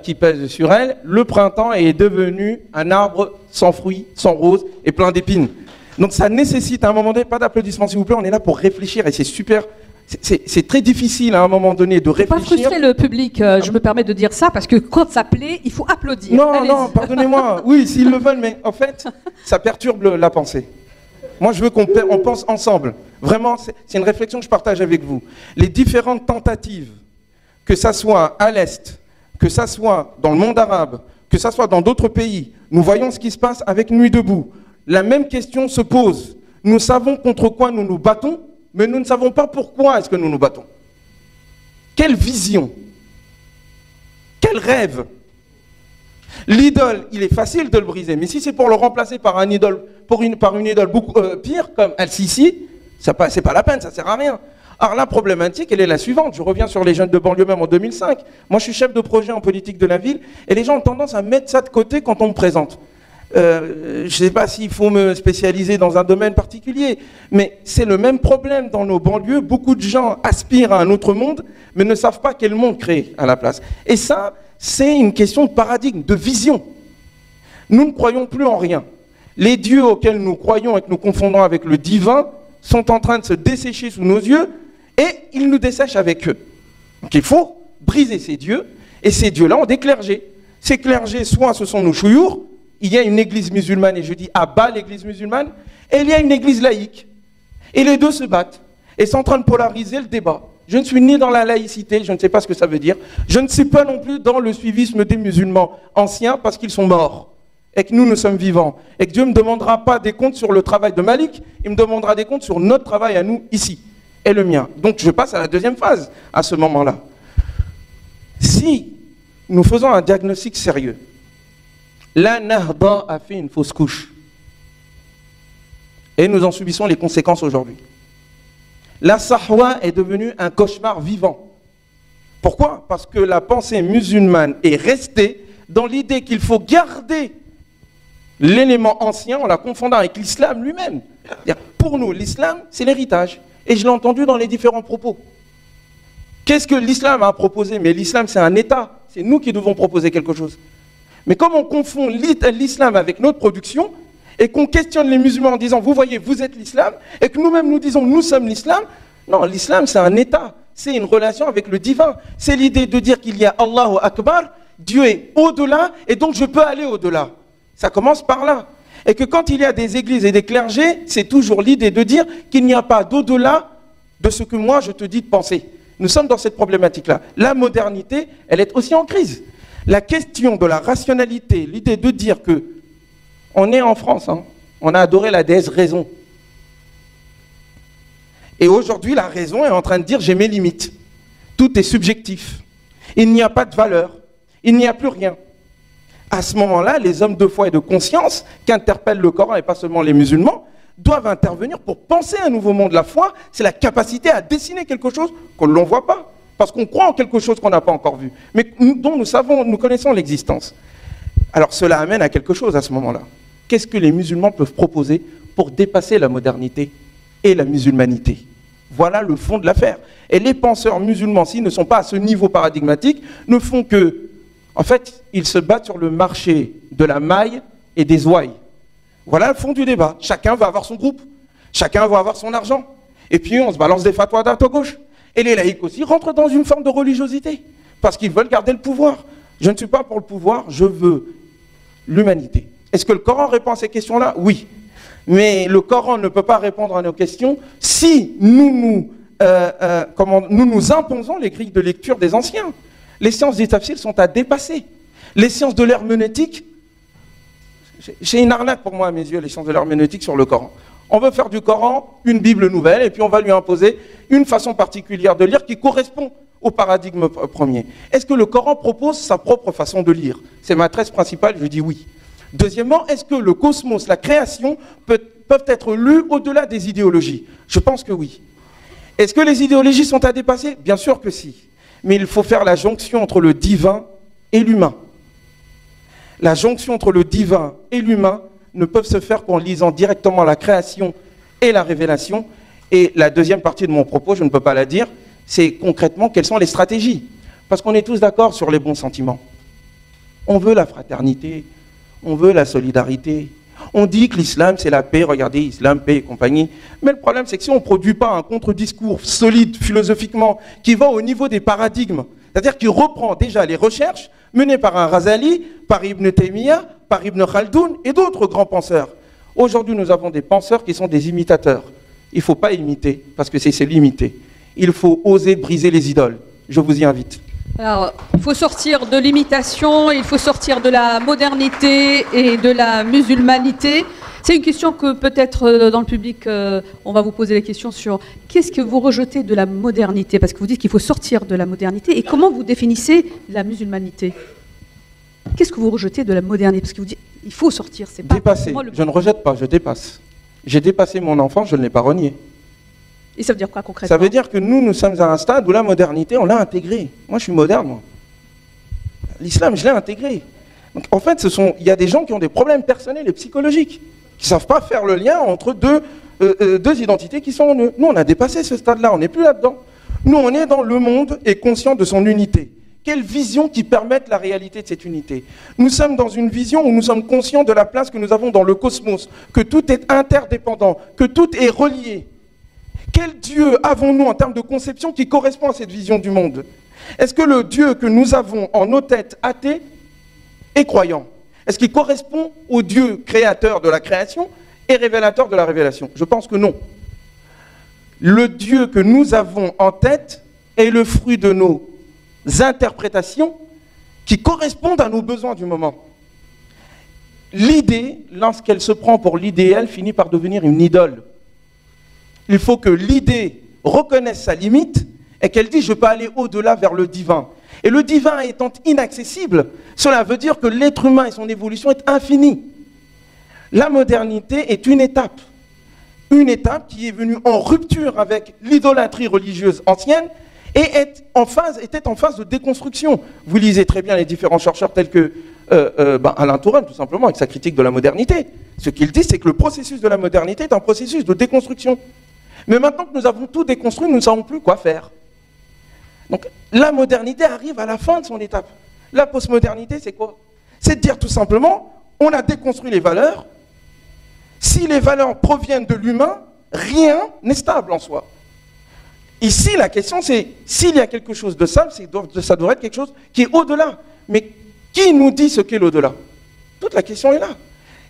qui pèse sur elle, le printemps est devenu un arbre sans fruits, sans roses et plein d'épines. Donc ça nécessite à un moment donné, pas d'applaudissements s'il vous plaît, on est là pour réfléchir et c'est super, c'est très difficile à un moment donné de réfléchir. Pas frustrer le public, je me permets de dire ça, parce que quand ça plaît, il faut applaudir. Non, pardonnez-moi, oui, s'ils le veulent, mais en fait, ça perturbe la pensée. Moi, je veux qu'on pense ensemble. Vraiment, c'est une réflexion que je partage avec vous. Les différentes tentatives, que ça soit à l'Est, que ça soit dans le monde arabe, que ça soit dans d'autres pays, nous voyons ce qui se passe avec Nuit debout. La même question se pose. Nous savons contre quoi nous nous battons, mais nous ne savons pas pourquoi est-ce que nous nous battons. Quelle vision? Quel rêve? L'idole, il est facile de le briser, mais si c'est pour le remplacer par une idole beaucoup pire, comme Al-Sisi, c'est pas la peine, ça sert à rien. Alors la problématique, elle est la suivante. Je reviens sur les jeunes de banlieue même en 2005. Moi, je suis chef de projet en politique de la ville, et les gens ont tendance à mettre ça de côté quand on me présente. Je ne sais pas s'il faut me spécialiser dans un domaine particulier, mais c'est le même problème dans nos banlieues. Beaucoup de gens aspirent à un autre monde, mais ne savent pas quel monde créer à la place. Et ça, c'est une question de paradigme, de vision. Nous ne croyons plus en rien. Les dieux auxquels nous croyons et que nous confondons avec le divin sont en train de se dessécher sous nos yeux, et ils nous dessèchent avec eux. Donc il faut briser ces dieux, et ces dieux-là ont des clergés. Ces clergés, soit ce sont nos chouyours, il y a une église musulmane, et je dis à bas l'église musulmane, et il y a une église laïque. Et les deux se battent, et c'est en train de polariser le débat. Je ne suis ni dans la laïcité, je ne sais pas ce que ça veut dire, je ne suis pas non plus dans le suivisme des musulmans anciens, parce qu'ils sont morts, et que nous sommes vivants, et que Dieu ne me demandera pas des comptes sur le travail de Malik, il me demandera des comptes sur notre travail à nous, ici, et le mien. Donc je passe à la deuxième phase, à ce moment-là. Si nous faisons un diagnostic sérieux, la Nahda a fait une fausse couche, et nous en subissons les conséquences aujourd'hui. La Sahwa est devenue un cauchemar vivant. Pourquoi? Parce que la pensée musulmane est restée dans l'idée qu'il faut garder l'élément ancien en la confondant avec l'islam lui-même. Pour nous, l'islam, c'est l'héritage. Et je l'ai entendu dans les différents propos. Qu'est-ce que l'islam a proposé? Mais l'islam, c'est un État. C'est nous qui devons proposer quelque chose. Mais comme on confond l'islam avec notre production, et qu'on questionne les musulmans en disant, vous voyez, vous êtes l'islam, et que nous-mêmes nous disons, nous sommes l'islam, non, l'islam, c'est un État. C'est une relation avec le divin. C'est l'idée de dire qu'il y a Allahu Akbar, Dieu est au-delà, et donc je peux aller au-delà. Ça commence par là. Et que quand il y a des églises et des clergés, c'est toujours l'idée de dire qu'il n'y a pas d'au-delà de ce que moi je te dis de penser. Nous sommes dans cette problématique-là. La modernité, elle est aussi en crise. La question de la rationalité, l'idée de dire que on est en France, hein, on a adoré la déesse raison. Et aujourd'hui, la raison est en train de dire j'ai mes limites. Tout est subjectif. Il n'y a pas de valeur. Il n'y a plus rien. À ce moment-là, les hommes de foi et de conscience qu'interpelle le Coran, et pas seulement les musulmans, doivent intervenir pour penser un nouveau monde. La foi, c'est la capacité à dessiner quelque chose qu'on ne voit pas, parce qu'on croit en quelque chose qu'on n'a pas encore vu, mais dont nous connaissons l'existence. Alors cela amène à quelque chose à ce moment-là. Qu'est-ce que les musulmans peuvent proposer pour dépasser la modernité et la musulmanité? Voilà le fond de l'affaire. Et les penseurs musulmans, s'ils ne sont pas à ce niveau paradigmatique, ne font que... En fait, ils se battent sur le marché de la maille et des ouailles. Voilà le fond du débat. Chacun va avoir son groupe. Chacun va avoir son argent. Et puis on se balance des fatwas à droite à gauche. Et les laïcs aussi rentrent dans une forme de religiosité. Parce qu'ils veulent garder le pouvoir. Je ne suis pas pour le pouvoir, je veux l'humanité. Est-ce que le Coran répond à ces questions-là? Oui. Mais le Coran ne peut pas répondre à nos questions si nous nous imposons les grilles de lecture des anciens. Les sciences des tafsirs sont à dépasser. Les sciences de l'herméneutique, c'est une arnaque pour moi à mes yeux, les sciences de l'herméneutique sur le Coran. On veut faire du Coran une Bible nouvelle et puis on va lui imposer une façon particulière de lire qui correspond au paradigme premier. Est-ce que le Coran propose sa propre façon de lire? C'est ma thèse principale, je dis oui. Deuxièmement, est-ce que le cosmos, la création, peuvent être lus au-delà des idéologies? Je pense que oui. Est-ce que les idéologies sont à dépasser? Bien sûr que si. Mais il faut faire la jonction entre le divin et l'humain. La jonction entre le divin et l'humain ne peuvent se faire qu'en lisant directement la création et la révélation. Et la deuxième partie de mon propos, je ne peux pas la dire, c'est concrètement quelles sont les stratégies. Parce qu'on est tous d'accord sur les bons sentiments. On veut la fraternité, on veut la solidarité. On dit que l'islam, c'est la paix, regardez, islam, paix et compagnie. Mais le problème, c'est que si on ne produit pas un contre-discours solide, philosophiquement, qui va au niveau des paradigmes, c'est-à-dire qui reprend déjà les recherches menées par un Razali, par Ibn Taymiyyah, par Ibn Khaldoun et d'autres grands penseurs. Aujourd'hui, nous avons des penseurs qui sont des imitateurs. Il ne faut pas imiter, parce que c'est limiter. Il faut oser briser les idoles. Je vous y invite. Alors, il faut sortir de l'imitation, il faut sortir de la modernité et de la musulmanité. C'est une question que peut-être dans le public, on va vous poser la question sur qu'est-ce que vous rejetez de la modernité? Parce que vous dites qu'il faut sortir de la modernité. Et comment vous définissez la musulmanité? Qu'est-ce que vous rejetez de la modernité? Parce que vous dites il faut sortir, c'est pas... Dépasser, je ne rejette pas, je dépasse. J'ai dépassé mon enfant, je ne l'ai pas renié. Et ça veut dire quoi concrètement? Ça veut dire que nous sommes à un stade où la modernité, on l'a intégrée. Moi, je suis moderne, moi. L'islam, je l'ai intégré. Donc, en fait, il y a des gens qui ont des problèmes personnels et psychologiques, qui ne savent pas faire le lien entre deux identités qui sont en eux. Nous, on a dépassé ce stade-là, on n'est plus là-dedans. Nous, on est dans le monde et conscient de son unité. Quelle vision qui permette la réalité de cette unité? Nous sommes dans une vision où nous sommes conscients de la place que nous avons dans le cosmos, que tout est interdépendant, que tout est relié. Quel Dieu avons-nous en termes de conception qui correspond à cette vision du monde? Est-ce que le Dieu que nous avons en nos têtes athées est croyant? Est-ce qu'il correspond au Dieu créateur de la création et révélateur de la révélation? Je pense que non. Le Dieu que nous avons en tête est le fruit de nos interprétations qui correspondent à nos besoins du moment. L'idée, lorsqu'elle se prend pour l'idéal, finit par devenir une idole. Il faut que l'idée reconnaisse sa limite et qu'elle dise « je peux aller au-delà vers le divin ». Et le divin étant inaccessible, cela veut dire que l'être humain et son évolution est infinie. La modernité est une étape qui est venue en rupture avec l'idolâtrie religieuse ancienne et était en phase de déconstruction. Vous lisez très bien les différents chercheurs tels que Alain Touraine, tout simplement, avec sa critique de la modernité. Ce qu'il dit, c'est que le processus de la modernité est un processus de déconstruction. Mais maintenant que nous avons tout déconstruit, nous ne savons plus quoi faire. Donc la modernité arrive à la fin de son étape. La postmodernité, c'est quoi? C'est de dire tout simplement, on a déconstruit les valeurs. Si les valeurs proviennent de l'humain, rien n'est stable en soi. Ici, la question, c'est s'il y a quelque chose de stable, ça devrait être quelque chose qui est au-delà. Mais qui nous dit ce qu'est l'au-delà? Toute la question est là.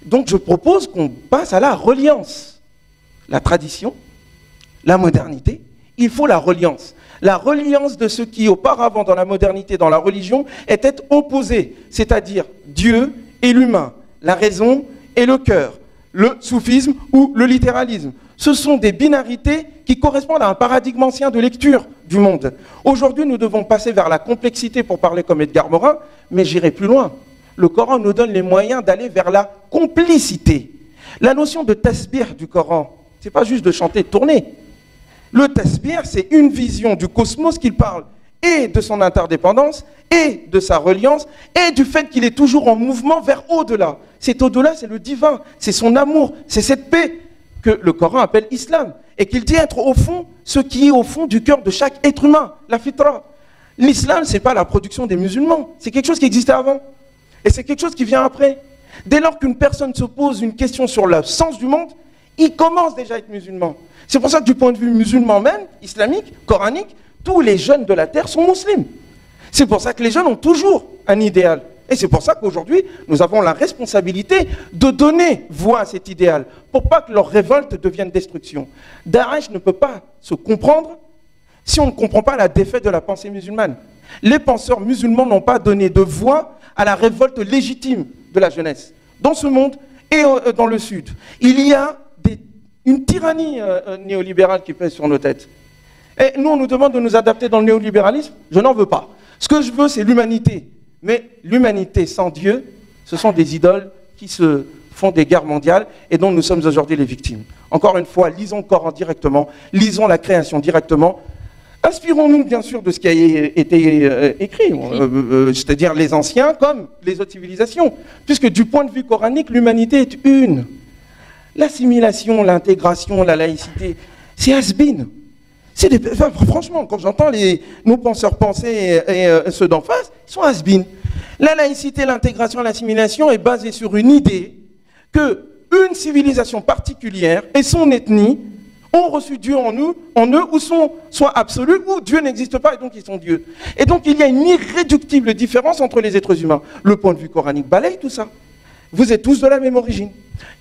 Donc je propose qu'on passe à la reliance. La tradition, la modernité, il faut la reliance. La reliance de ce qui auparavant dans la modernité, dans la religion, était opposé, c'est-à-dire Dieu et l'humain, la raison et le cœur, le soufisme ou le littéralisme. Ce sont des binarités qui correspondent à un paradigme ancien de lecture du monde. Aujourd'hui, nous devons passer vers la complexité pour parler comme Edgar Morin, mais j'irai plus loin. Le Coran nous donne les moyens d'aller vers la complicité. La notion de tasbih du Coran, ce n'est pas juste de chanter, de tourner. Le tasbih, c'est une vision du cosmos qu'il parle, et de son interdépendance, et de sa reliance, et du fait qu'il est toujours en mouvement vers au-delà. Cet au-delà, c'est le divin, c'est son amour, c'est cette paix que le Coran appelle islam, et qu'il dit être au fond ce qui est au fond du cœur de chaque être humain, la fitra. L'islam, ce n'est pas la production des musulmans, c'est quelque chose qui existait avant, et c'est quelque chose qui vient après. Dès lors qu'une personne se pose une question sur le sens du monde, il commence déjà à être musulman. C'est pour ça que du point de vue musulman même, islamique, coranique, tous les jeunes de la terre sont musulmans. C'est pour ça que les jeunes ont toujours un idéal. Et c'est pour ça qu'aujourd'hui, nous avons la responsabilité de donner voix à cet idéal, pour pas que leur révolte devienne destruction. Daesh ne peut pas se comprendre si on ne comprend pas la défaite de la pensée musulmane. Les penseurs musulmans n'ont pas donné de voix à la révolte légitime de la jeunesse, dans ce monde et dans le Sud. Il y a une tyrannie néolibérale qui pèse sur nos têtes. Et nous, on nous demande de nous adapter dans le néolibéralisme. Je n'en veux pas. Ce que je veux, c'est l'humanité. Mais l'humanité sans Dieu, ce sont des idoles qui se font des guerres mondiales et dont nous sommes aujourd'hui les victimes. Encore une fois, lisons le Coran directement, lisons la création directement. Inspirons-nous bien sûr de ce qui a été écrit, c'est-à-dire les anciens comme les autres civilisations. Puisque du point de vue coranique, l'humanité est une. L'assimilation, l'intégration, la laïcité, c'est has-been. Franchement, quand j'entends nos penseurs penser et ceux d'en face, ils sont has-been. La laïcité, l'intégration, l'assimilation est basée sur une idée qu'une civilisation particulière et son ethnie ont reçu Dieu en eux ou sont soit absolus ou Dieu n'existe pas et donc ils sont Dieu. Et donc il y a une irréductible différence entre les êtres humains. Le point de vue coranique balaye tout ça. Vous êtes tous de la même origine.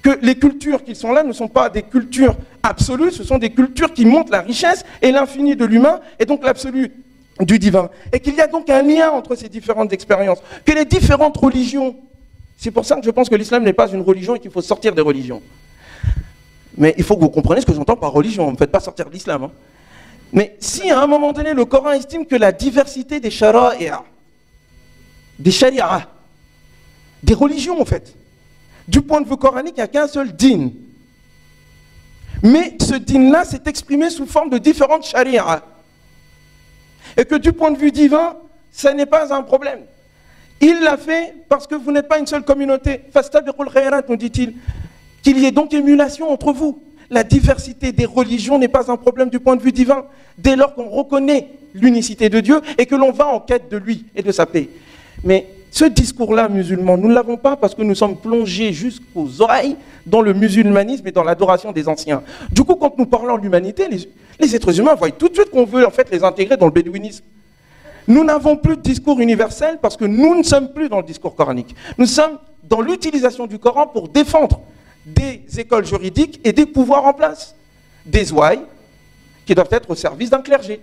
Que les cultures qui sont là ne sont pas des cultures absolues, ce sont des cultures qui montrent la richesse et l'infini de l'humain et donc l'absolu du divin. Et qu'il y a donc un lien entre ces différentes expériences. Que les différentes religions, c'est pour ça que je pense que l'islam n'est pas une religion et qu'il faut sortir des religions. Mais il faut que vous compreniez ce que j'entends par religion, ne me faites pas sortir de l'islam. Hein. Mais si à un moment donné, le Coran estime que la diversité des shara'a, des religions en fait, du point de vue coranique, il n'y a qu'un seul din. Mais ce din-là s'est exprimé sous forme de différentes shari'a. Et que du point de vue divin, ça n'est pas un problème. Il l'a fait parce que vous n'êtes pas une seule communauté. Fastabiqul khayrat, nous dit-il. Qu'il y ait donc émulation entre vous. La diversité des religions n'est pas un problème du point de vue divin, dès lors qu'on reconnaît l'unicité de Dieu et que l'on va en quête de lui et de sa paix. Mais ce discours-là musulman, nous ne l'avons pas parce que nous sommes plongés jusqu'aux oreilles dans le musulmanisme et dans l'adoration des anciens. Du coup, quand nous parlons de l'humanité, les êtres humains voient tout de suite qu'on veut en fait les intégrer dans le bédouinisme. Nous n'avons plus de discours universel parce que nous ne sommes plus dans le discours coranique. Nous sommes dans l'utilisation du Coran pour défendre des écoles juridiques et des pouvoirs en place, des ouailles qui doivent être au service d'un clergé.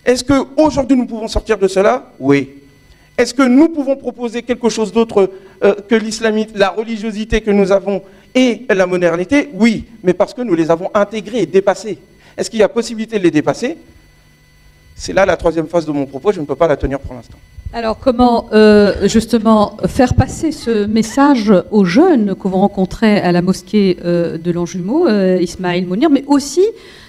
Est-ce qu'aujourd'hui nous pouvons sortir de cela? Oui. Est-ce que nous pouvons proposer quelque chose d'autre que l'islamisme, la religiosité que nous avons et la modernité? Oui, mais parce que nous les avons intégrés et dépassés. Est-ce qu'il y a possibilité de les dépasser? C'est là la troisième phase de mon propos, je ne peux pas la tenir pour l'instant. Alors comment justement faire passer ce message aux jeunes que vous rencontrez à la mosquée de Longjumeau, Ismaël Mounir, mais aussi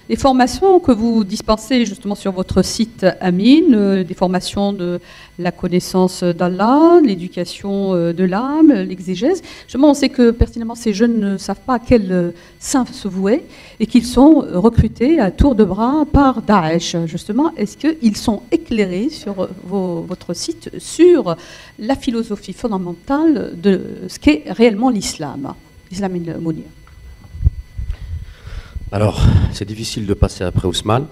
les formations que vous dispensez justement sur votre site Amine, des formations de la connaissance d'Allah, l'éducation de l'âme, l'exégèse. Justement, on sait que pertinemment ces jeunes ne savent pas à quel saint se vouer et qu'ils sont recrutés à tour de bras par Daesh. Justement, est-ce qu'ils sont éclairés sur votre site sur la philosophie fondamentale de ce qu'est réellement l'islam, Ismaël Mounir? Alors, c'est difficile de passer après Ousmane.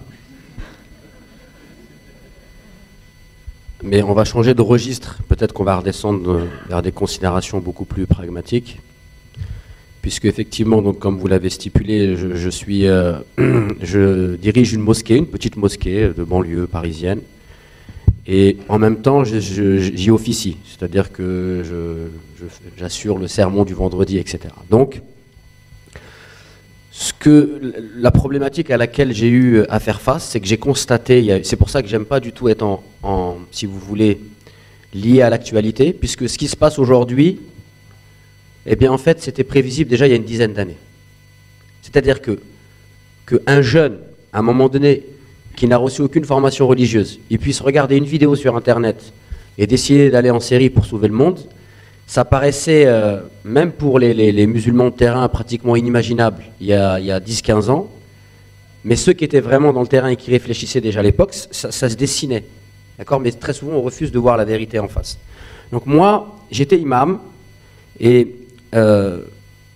Mais on va changer de registre. Peut-être qu'on va redescendre vers des considérations beaucoup plus pragmatiques. Puisque, effectivement, donc, comme vous l'avez stipulé, je dirige une mosquée, une petite mosquée de banlieue parisienne. Et en même temps, j'y officie. C'est-à-dire que j'assure le sermon du vendredi, etc. Donc, la problématique à laquelle j'ai eu à faire face, c'est que j'ai constaté, c'est pour ça que j'aime pas du tout être si vous voulez, lié à l'actualité, puisque ce qui se passe aujourd'hui, eh bien en fait c'était prévisible déjà il y a une dizaine d'années. C'est-à-dire qu'un jeune, à un moment donné, qui n'a reçu aucune formation religieuse, il puisse regarder une vidéo sur Internet et décider d'aller en série pour sauver le monde, ça paraissait, même pour les musulmans de terrain, pratiquement inimaginable il y a 10-15 ans. Mais ceux qui étaient vraiment dans le terrain et qui réfléchissaient déjà à l'époque, ça se dessinait. D'accord ? Mais très souvent, on refuse de voir la vérité en face. Donc moi, j'étais imam. Et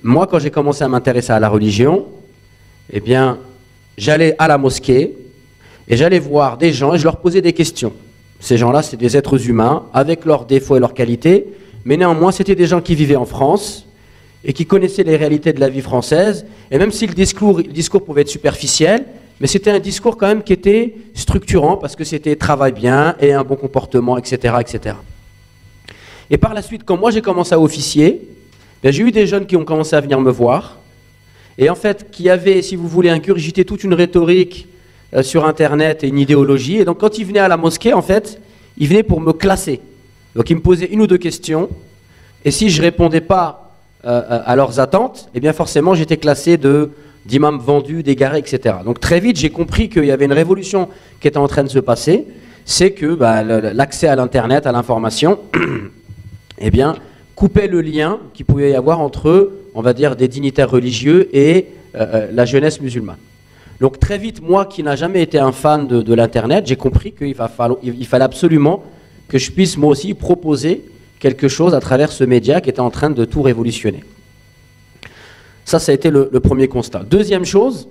moi, quand j'ai commencé à m'intéresser à la religion, eh bien, j'allais à la mosquée et j'allais voir des gens et je leur posais des questions. Ces gens-là, c'est des êtres humains, avec leurs défauts et leurs qualités. Mais néanmoins, c'était des gens qui vivaient en France et qui connaissaient les réalités de la vie française. Et même si le discours pouvait être superficiel, mais c'était un discours quand même qui était structurant parce que c'était travail bien et un bon comportement, etc., etc. Et par la suite, quand moi j'ai commencé à officier, j'ai eu des jeunes qui ont commencé à venir me voir et en fait qui avaient, si vous voulez, ingurgité toute une rhétorique sur Internet et une idéologie. Et donc quand ils venaient à la mosquée, en fait, ils venaient pour me classer. Donc ils me posaient une ou deux questions, et si je ne répondais pas à leurs attentes, eh bien forcément j'étais classé d'imam vendu, d'égaré, etc. Donc très vite j'ai compris qu'il y avait une révolution qui était en train de se passer, c'est que l'accès à l'internet, à l'information, eh bien coupait le lien qu'il pouvait y avoir entre, on va dire, des dignitaires religieux et la jeunesse musulmane. Donc très vite, moi qui n'ai jamais été un fan de l'internet, j'ai compris qu'il fallait absolument que je puisse moi aussi proposer quelque chose à travers ce média qui était en train de tout révolutionner. Ça a été le premier constat. Deuxième chose,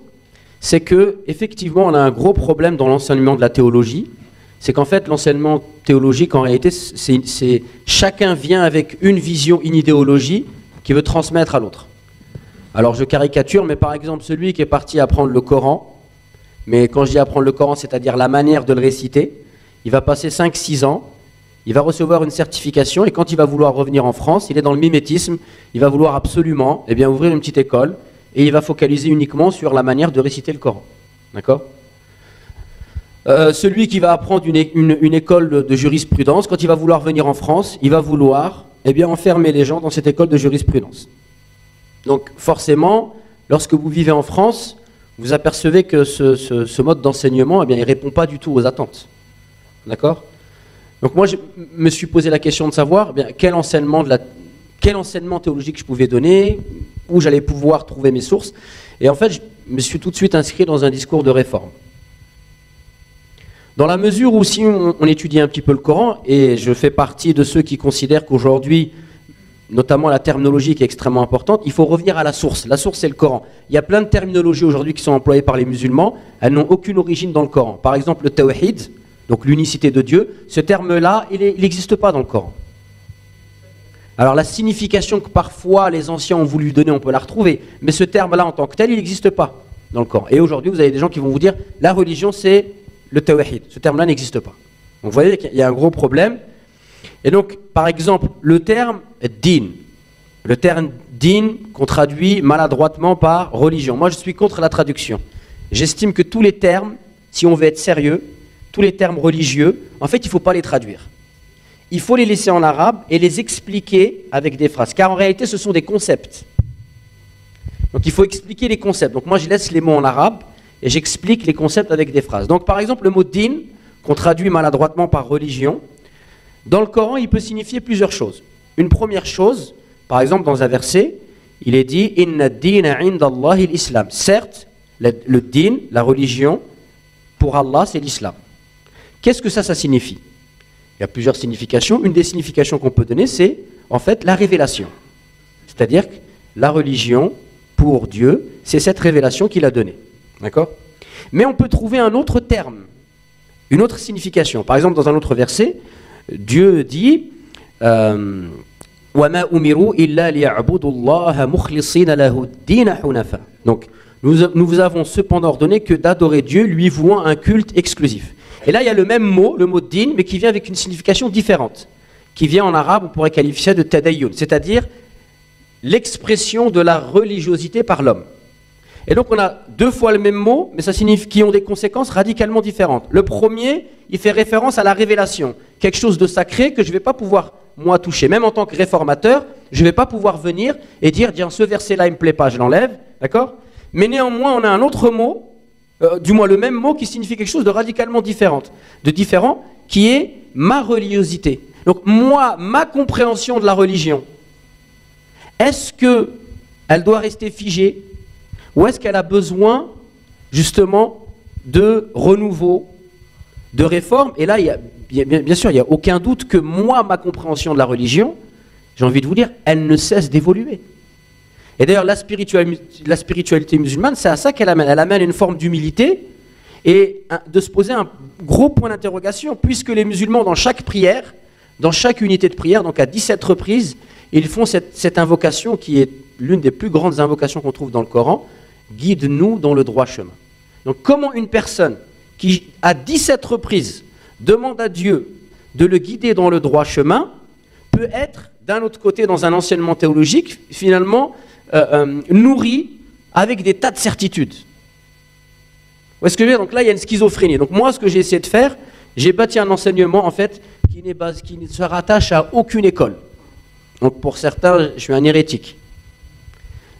c'est que effectivement, on a un gros problème dans l'enseignement de la théologie. C'est qu'en fait, l'enseignement théologique, en réalité, c'est chacun vient avec une vision, une idéologie qu'il veut transmettre à l'autre. Alors, je caricature, mais par exemple, celui qui est parti apprendre le Coran, mais quand je dis apprendre le Coran, c'est-à-dire la manière de le réciter, il va passer 5-6 ans, il va recevoir une certification, et quand il va vouloir revenir en France, il est dans le mimétisme, il va vouloir absolument ouvrir une petite école, et il va focaliser uniquement sur la manière de réciter le Coran. D'accord ? Celui qui va apprendre une école de jurisprudence, quand il va vouloir venir en France, il va vouloir enfermer les gens dans cette école de jurisprudence. Donc forcément, lorsque vous vivez en France, vous apercevez que ce mode d'enseignement, il ne répond pas du tout aux attentes. D'accord ? Donc moi, je me suis posé la question de savoir quel enseignement théologique je pouvais donner, où j'allais pouvoir trouver mes sources. Et en fait, je me suis tout de suite inscrit dans un discours de réforme. Dans la mesure où si on étudie un petit peu le Coran, et je fais partie de ceux qui considèrent qu'aujourd'hui, notamment la terminologie qui est extrêmement importante, il faut revenir à la source. La source, c'est le Coran. Il y a plein de terminologies aujourd'hui qui sont employées par les musulmans, elles n'ont aucune origine dans le Coran. Par exemple, le tawhid, donc l'unicité de Dieu, ce terme-là, il n'existe pas dans le Coran. Alors la signification que parfois les anciens ont voulu donner, on peut la retrouver, mais ce terme-là en tant que tel, il n'existe pas dans le Coran. Et aujourd'hui, vous avez des gens qui vont vous dire, la religion, c'est le tawhid. Ce terme-là n'existe pas. Donc vous voyez qu'il y a un gros problème. Et donc, par exemple, le terme din. Le terme din qu'on traduit maladroitement par religion. Moi, je suis contre la traduction. J'estime que tous les termes, si on veut être sérieux, tous les termes religieux, en fait, il ne faut pas les traduire. Il faut les laisser en arabe et les expliquer avec des phrases. Car en réalité, ce sont des concepts. Donc, il faut expliquer les concepts. Donc, moi, je laisse les mots en arabe et j'explique les concepts avec des phrases. Donc, par exemple, le mot din, qu'on traduit maladroitement par religion, dans le Coran, il peut signifier plusieurs choses. Une première chose, par exemple, dans un verset, il est dit « Inna ad-dina inda Allahi l'islam ». Certes, le din, la religion, pour Allah, c'est l'islam. Qu'est-ce que ça signifie ? Il y a plusieurs significations. Une des significations qu'on peut donner, c'est en fait la révélation. C'est-à-dire que la religion, pour Dieu, c'est cette révélation qu'il a donnée. D'accord ? Mais on peut trouver un autre terme, une autre signification. Par exemple, dans un autre verset, Dieu dit وَمَا أُمِرُوا إِلَّا لِيَعْبُدُوا اللَّهَ مُخْلِصِينَ لَهُ الدِّينَ حُنَفًا. Donc, nous vous avons cependant ordonné que d'adorer Dieu, lui vouant un culte exclusif. Et là, il y a le même mot, le mot din, mais qui vient avec une signification différente. Qui vient en arabe, on pourrait qualifier ça de tadayyun, c'est-à-dire l'expression de la religiosité par l'homme. Et donc, on a deux fois le même mot, mais ça signifie qu'ils ont des conséquences radicalement différentes. Le premier, il fait référence à la révélation, quelque chose de sacré que je ne vais pas pouvoir, moi, toucher. Même en tant que réformateur, je ne vais pas pouvoir venir et dire, tiens, ce verset-là, il ne me plaît pas, je l'enlève, d'accord ? Mais néanmoins, on a un autre mot, du moins le même mot qui signifie quelque chose de radicalement différent, qui est ma religiosité. Donc moi, ma compréhension de la religion, est-ce qu'elle doit rester figée ou est-ce qu'elle a besoin justement de renouveau, de réforme? Et là, bien sûr, il n'y a aucun doute que moi, ma compréhension de la religion, j'ai envie de vous dire, elle ne cesse d'évoluer. Et d'ailleurs, la spiritualité musulmane, c'est à ça qu'elle amène. Elle amène une forme d'humilité et de se poser un gros point d'interrogation, puisque les musulmans, dans chaque prière, dans chaque unité de prière, donc à 17 reprises, ils font cette invocation qui est l'une des plus grandes invocations qu'on trouve dans le Coran, « Guide-nous dans le droit chemin ». Donc comment une personne qui, à 17 reprises, demande à Dieu de le guider dans le droit chemin, peut être, d'un autre côté, dans un enseignement théologique, finalement, nourri avec des tas de certitudes. Vous voyez ce que je veux dire? Donc là, il y a une schizophrénie. Donc moi, ce que j'ai essayé de faire, j'ai bâti un enseignement, en fait, qui ne se rattache à aucune école. Donc pour certains, je suis un hérétique.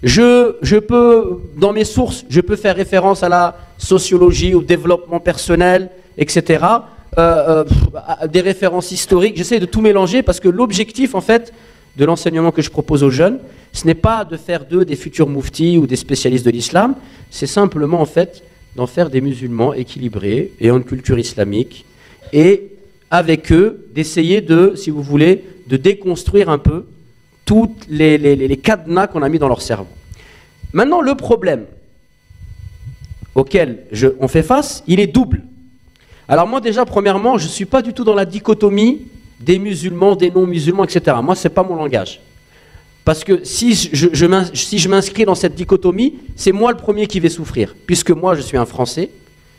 Je peux, dans mes sources, je peux faire référence à la sociologie, au développement personnel, etc. Des références historiques. J'essaie de tout mélanger parce que l'objectif, en fait, de l'enseignement que je propose aux jeunes, ce n'est pas de faire d'eux des futurs mouftis ou des spécialistes de l'islam, c'est simplement, en fait, d'en faire des musulmans équilibrés, ayant une culture islamique, et avec eux, d'essayer de, si vous voulez, de déconstruire un peu tous les cadenas qu'on a mis dans leur cerveau. Maintenant, le problème auquel on fait face, il est double. Alors moi déjà, premièrement, je ne suis pas du tout dans la dichotomie des musulmans, des non-musulmans, etc. Moi, ce n'est pas mon langage. Parce que si je m'inscris dans cette dichotomie, c'est moi le premier qui vais souffrir. Puisque moi, je suis un Français,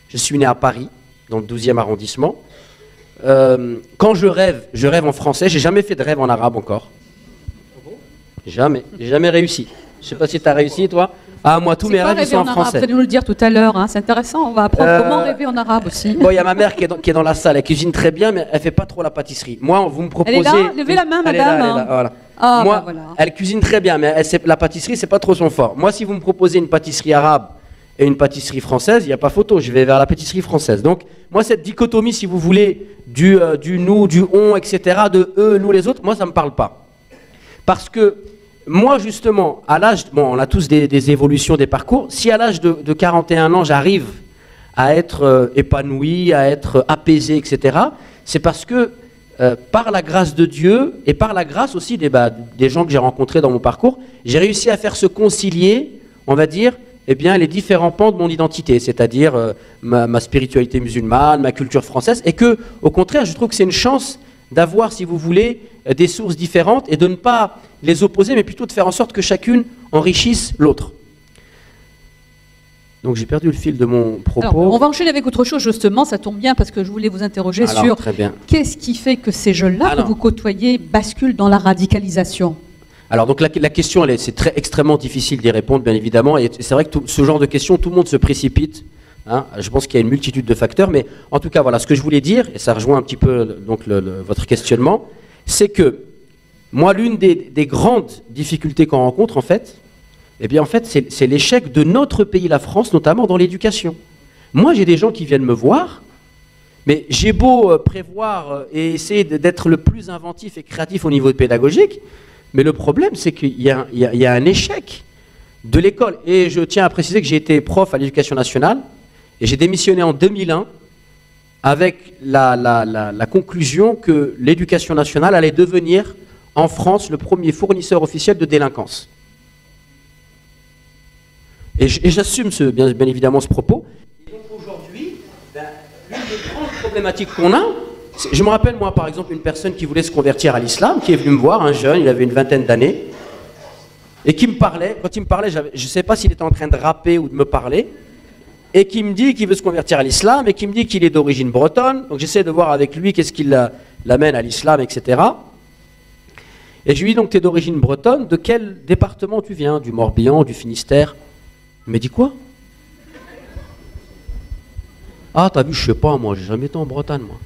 je suis né à Paris, dans le 12e arrondissement. Quand je rêve en français. J'ai jamais fait de rêve en arabe encore. Jamais. J'ai jamais réussi. Je ne sais pas si tu as réussi, toi. Ah, moi, tous mes rêves sont en français. Vous allez nous le dire tout à l'heure, hein. C'est intéressant. On va apprendre comment rêver en arabe aussi. Bon, il y a ma mère qui est dans la salle. Elle cuisine très bien, mais elle ne fait pas trop la pâtisserie. Moi, vous me proposez... Elle est là. Levez la main, madame. Elle est là, voilà. Ah, moi, bah voilà. Elle cuisine très bien, mais la pâtisserie, c'est pas trop son fort. Moi, si vous me proposez une pâtisserie arabe et une pâtisserie française, il n'y a pas photo. Je vais vers la pâtisserie française. Donc, moi, cette dichotomie, si vous voulez, du nous, du on, etc., de eux, nous, les autres, moi, ça ne me parle pas. Parce que moi, justement, à l'âge... Bon, on a tous des évolutions, des parcours. Si à l'âge de 41 ans, j'arrive à être épanoui, à être apaisé, etc., c'est parce que par la grâce de Dieu et par la grâce aussi des gens que j'ai rencontrés dans mon parcours, j'ai réussi à faire se concilier, on va dire, eh bien, les différents pans de mon identité, c'est-à-dire ma spiritualité musulmane, ma culture française, et que, au contraire, je trouve que c'est une chance d'avoir, si vous voulez, des sources différentes et de ne pas les opposer, mais plutôt de faire en sorte que chacune enrichisse l'autre. Donc j'ai perdu le fil de mon propos. Alors, on va enchaîner avec autre chose, justement, ça tombe bien parce que je voulais vous interroger sur qu'est-ce qui fait que ces jeunes-là que vous côtoyez basculent dans la radicalisation. Alors donc la question, c'est extrêmement difficile d'y répondre, bien évidemment, et c'est vrai que ce genre de questions, tout le monde se précipite. Hein, je pense qu'il y a une multitude de facteurs, mais en tout cas, voilà, ce que je voulais dire, et ça rejoint un petit peu donc, votre questionnement, c'est que moi, l'une des grandes difficultés qu'on rencontre, en fait, eh bien, en fait, c'est l'échec de notre pays, la France, notamment dans l'éducation. Moi, j'ai des gens qui viennent me voir, mais j'ai beau prévoir et essayer d'être le plus inventif et créatif au niveau pédagogique, mais le problème, c'est qu'il y a un échec de l'école. Et je tiens à préciser que j'ai été prof à l'Éducation nationale, et j'ai démissionné en 2001 avec la conclusion que l'Éducation nationale allait devenir, en France, le premier fournisseur officiel de délinquance. Et j'assume bien évidemment ce propos. Et donc aujourd'hui, l'une des grandes problématiques qu'on a, je me rappelle moi par exemple une personne qui voulait se convertir à l'islam, qui est venue me voir, un jeune, il avait une vingtaine d'années, et qui me parlait, quand il me parlait, je ne sais pas s'il était en train de rapper ou de me parler, et qui me dit qu'il veut se convertir à l'islam, et qui me dit qu'il est d'origine bretonne, donc j'essaie de voir avec lui qu'est-ce qui l'amène à l'islam, etc. Et je lui dis donc, tu es d'origine bretonne, de quel département tu viens? Du Morbihan, du Finistère? Il m'a dit quoi? Ah, t'as vu, je sais pas, moi, j'ai jamais été en Bretagne, moi.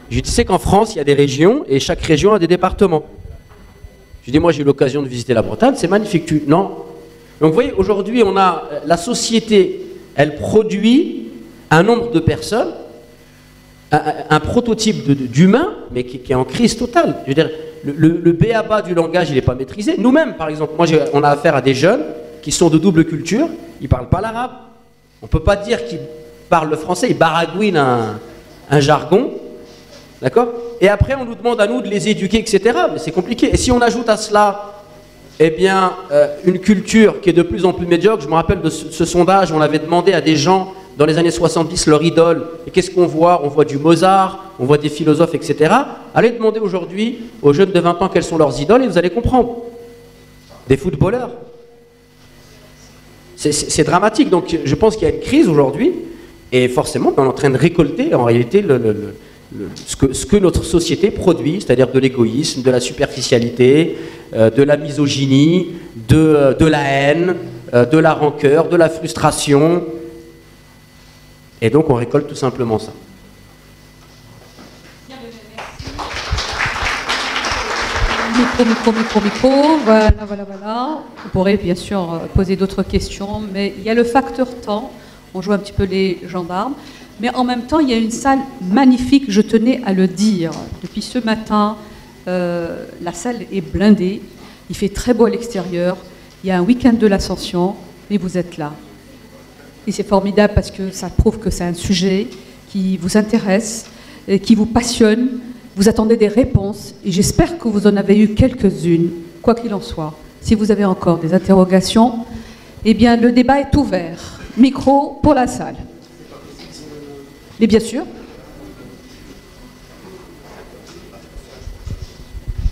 Je lui dis, tu sais qu'en France, il y a des régions, et chaque région a des départements. Je lui dis, moi, j'ai eu l'occasion de visiter la Bretagne, c'est magnifique. Non. Donc, vous voyez, aujourd'hui, on a la société, elle produit un nombre de personnes, un prototype d'humain, mais qui est en crise totale. Je veux dire, le b.a.-ba du langage, il n'est pas maîtrisé. Nous-mêmes, par exemple, on a affaire à des jeunes qui sont de double culture, ils ne parlent pas l'arabe. On ne peut pas dire qu'ils parlent le français, ils baragouinent un jargon. D'accord? Et après, on nous demande à nous de les éduquer, etc. Mais c'est compliqué. Et si on ajoute à cela, eh bien, une culture qui est de plus en plus médiocre, je me rappelle de ce sondage, on avait demandé à des gens dans les années 70 leur idole. Et qu'est-ce qu'on voit? On voit du Mozart, on voit des philosophes, etc. Allez demander aujourd'hui aux jeunes de 20 ans quelles sont leurs idoles et vous allez comprendre. Des footballeurs. C'est dramatique. Donc je pense qu'il y a une crise aujourd'hui et forcément on est en train de récolter en réalité ce que notre société produit, c'est-à-dire de l'égoïsme, de la superficialité, de la misogynie, de la haine, de la rancœur, de la frustration. Et donc on récolte tout simplement ça. Micro, voilà. Vous pourrez bien sûr poser d'autres questions, mais il y a le facteur temps. On joue un petit peu les gendarmes. Mais en même temps, il y a une salle magnifique, je tenais à le dire. Depuis ce matin, la salle est blindée. Il fait très beau à l'extérieur. Il y a un week-end de l'Ascension, et vous êtes là. Et c'est formidable parce que ça prouve que c'est un sujet qui vous intéresse, qui vous passionne, Vous attendez des réponses et j'espère que vous en avez eu quelques-unes, quoi qu'il en soit. Si vous avez encore des interrogations, eh bien le débat est ouvert. Micro pour la salle. Mais bien sûr.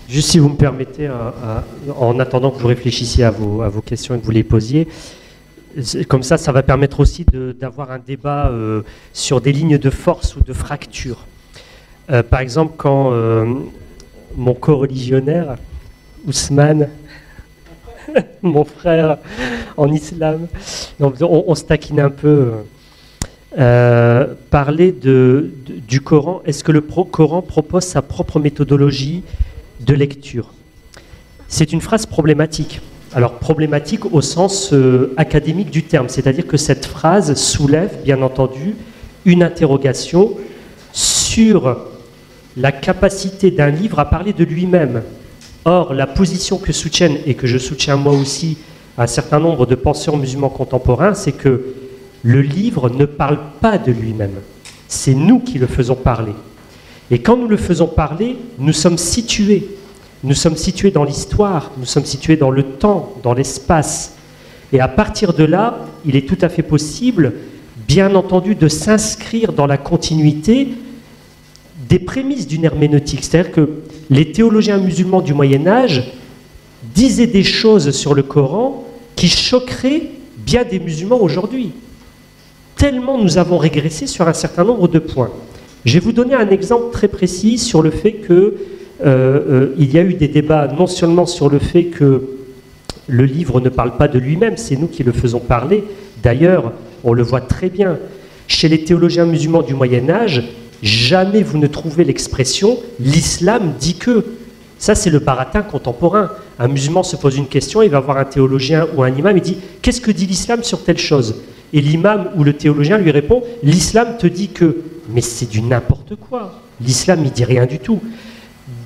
Juste si vous me permettez, en attendant que vous réfléchissiez à vos questions et que vous les posiez, comme ça va permettre aussi d'avoir un débat sur des lignes de force ou de fracture. Par exemple, quand mon co-religionnaire, Ousmane, mon frère en islam, on se taquine un peu, parlait du Coran. Est-ce que le Coran propose sa propre méthodologie de lecture? C'est une phrase problématique. Alors problématique au sens académique du terme, c'est-à-dire que cette phrase soulève, bien entendu, une interrogation sur la capacité d'un livre à parler de lui-même. Or, la position que soutiennent, et que je soutiens moi aussi, un certain nombre de penseurs musulmans contemporains, c'est que le livre ne parle pas de lui-même. C'est nous qui le faisons parler. Et quand nous le faisons parler, nous sommes situés. Nous sommes situés dans l'histoire, nous sommes situés dans le temps, dans l'espace. Et à partir de là, il est tout à fait possible, bien entendu, de s'inscrire dans la continuité des prémices d'une herméneutique. C'est-à-dire que les théologiens musulmans du Moyen-Âge disaient des choses sur le Coran qui choqueraient bien des musulmans aujourd'hui. Tellement nous avons régressé sur un certain nombre de points. Je vais vous donner un exemple très précis sur le fait que il y a eu des débats non seulement sur le fait que le livre ne parle pas de lui-même, c'est nous qui le faisons parler. D'ailleurs, on le voit très bien. Chez les théologiens musulmans du Moyen-Âge, jamais vous ne trouvez l'expression « l'islam dit que ». Ça, c'est le baratin contemporain. Un musulman se pose une question, il va voir un théologien ou un imam, il dit « qu'est-ce que dit l'islam sur telle chose ?» Et l'imam ou le théologien lui répond « l'islam te dit que ». Mais c'est du n'importe quoi. L'islam, il dit rien du tout.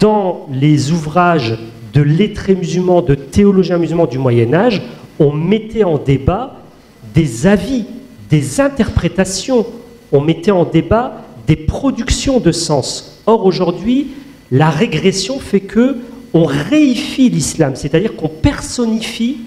Dans les ouvrages de lettrés musulmans, de théologiens musulmans du Moyen-Âge, on mettait en débat des avis, des interprétations, on mettait en débat des productions de sens. Or, aujourd'hui, la régression fait que on réifie l'islam, c'est-à-dire qu'on personnifie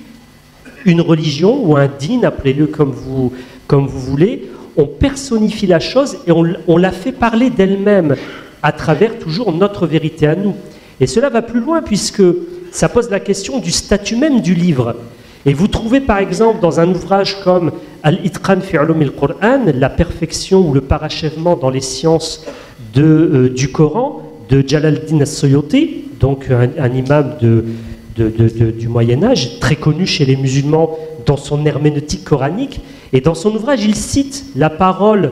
une religion ou un dîn, appelez-le comme vous voulez, on personnifie la chose et on la fait parler d'elle-même à travers toujours notre vérité à nous. Et cela va plus loin puisque ça pose la question du statut même du livre. Et vous trouvez par exemple dans un ouvrage comme Al-Itqan fi Ulum al-Qur'an, la perfection ou le parachèvement dans les sciences du Coran, de Jalal-Din as-Suyuti, donc un imam du Moyen-Âge, très connu chez les musulmans dans son herméneutique coranique. Et dans son ouvrage, il cite la parole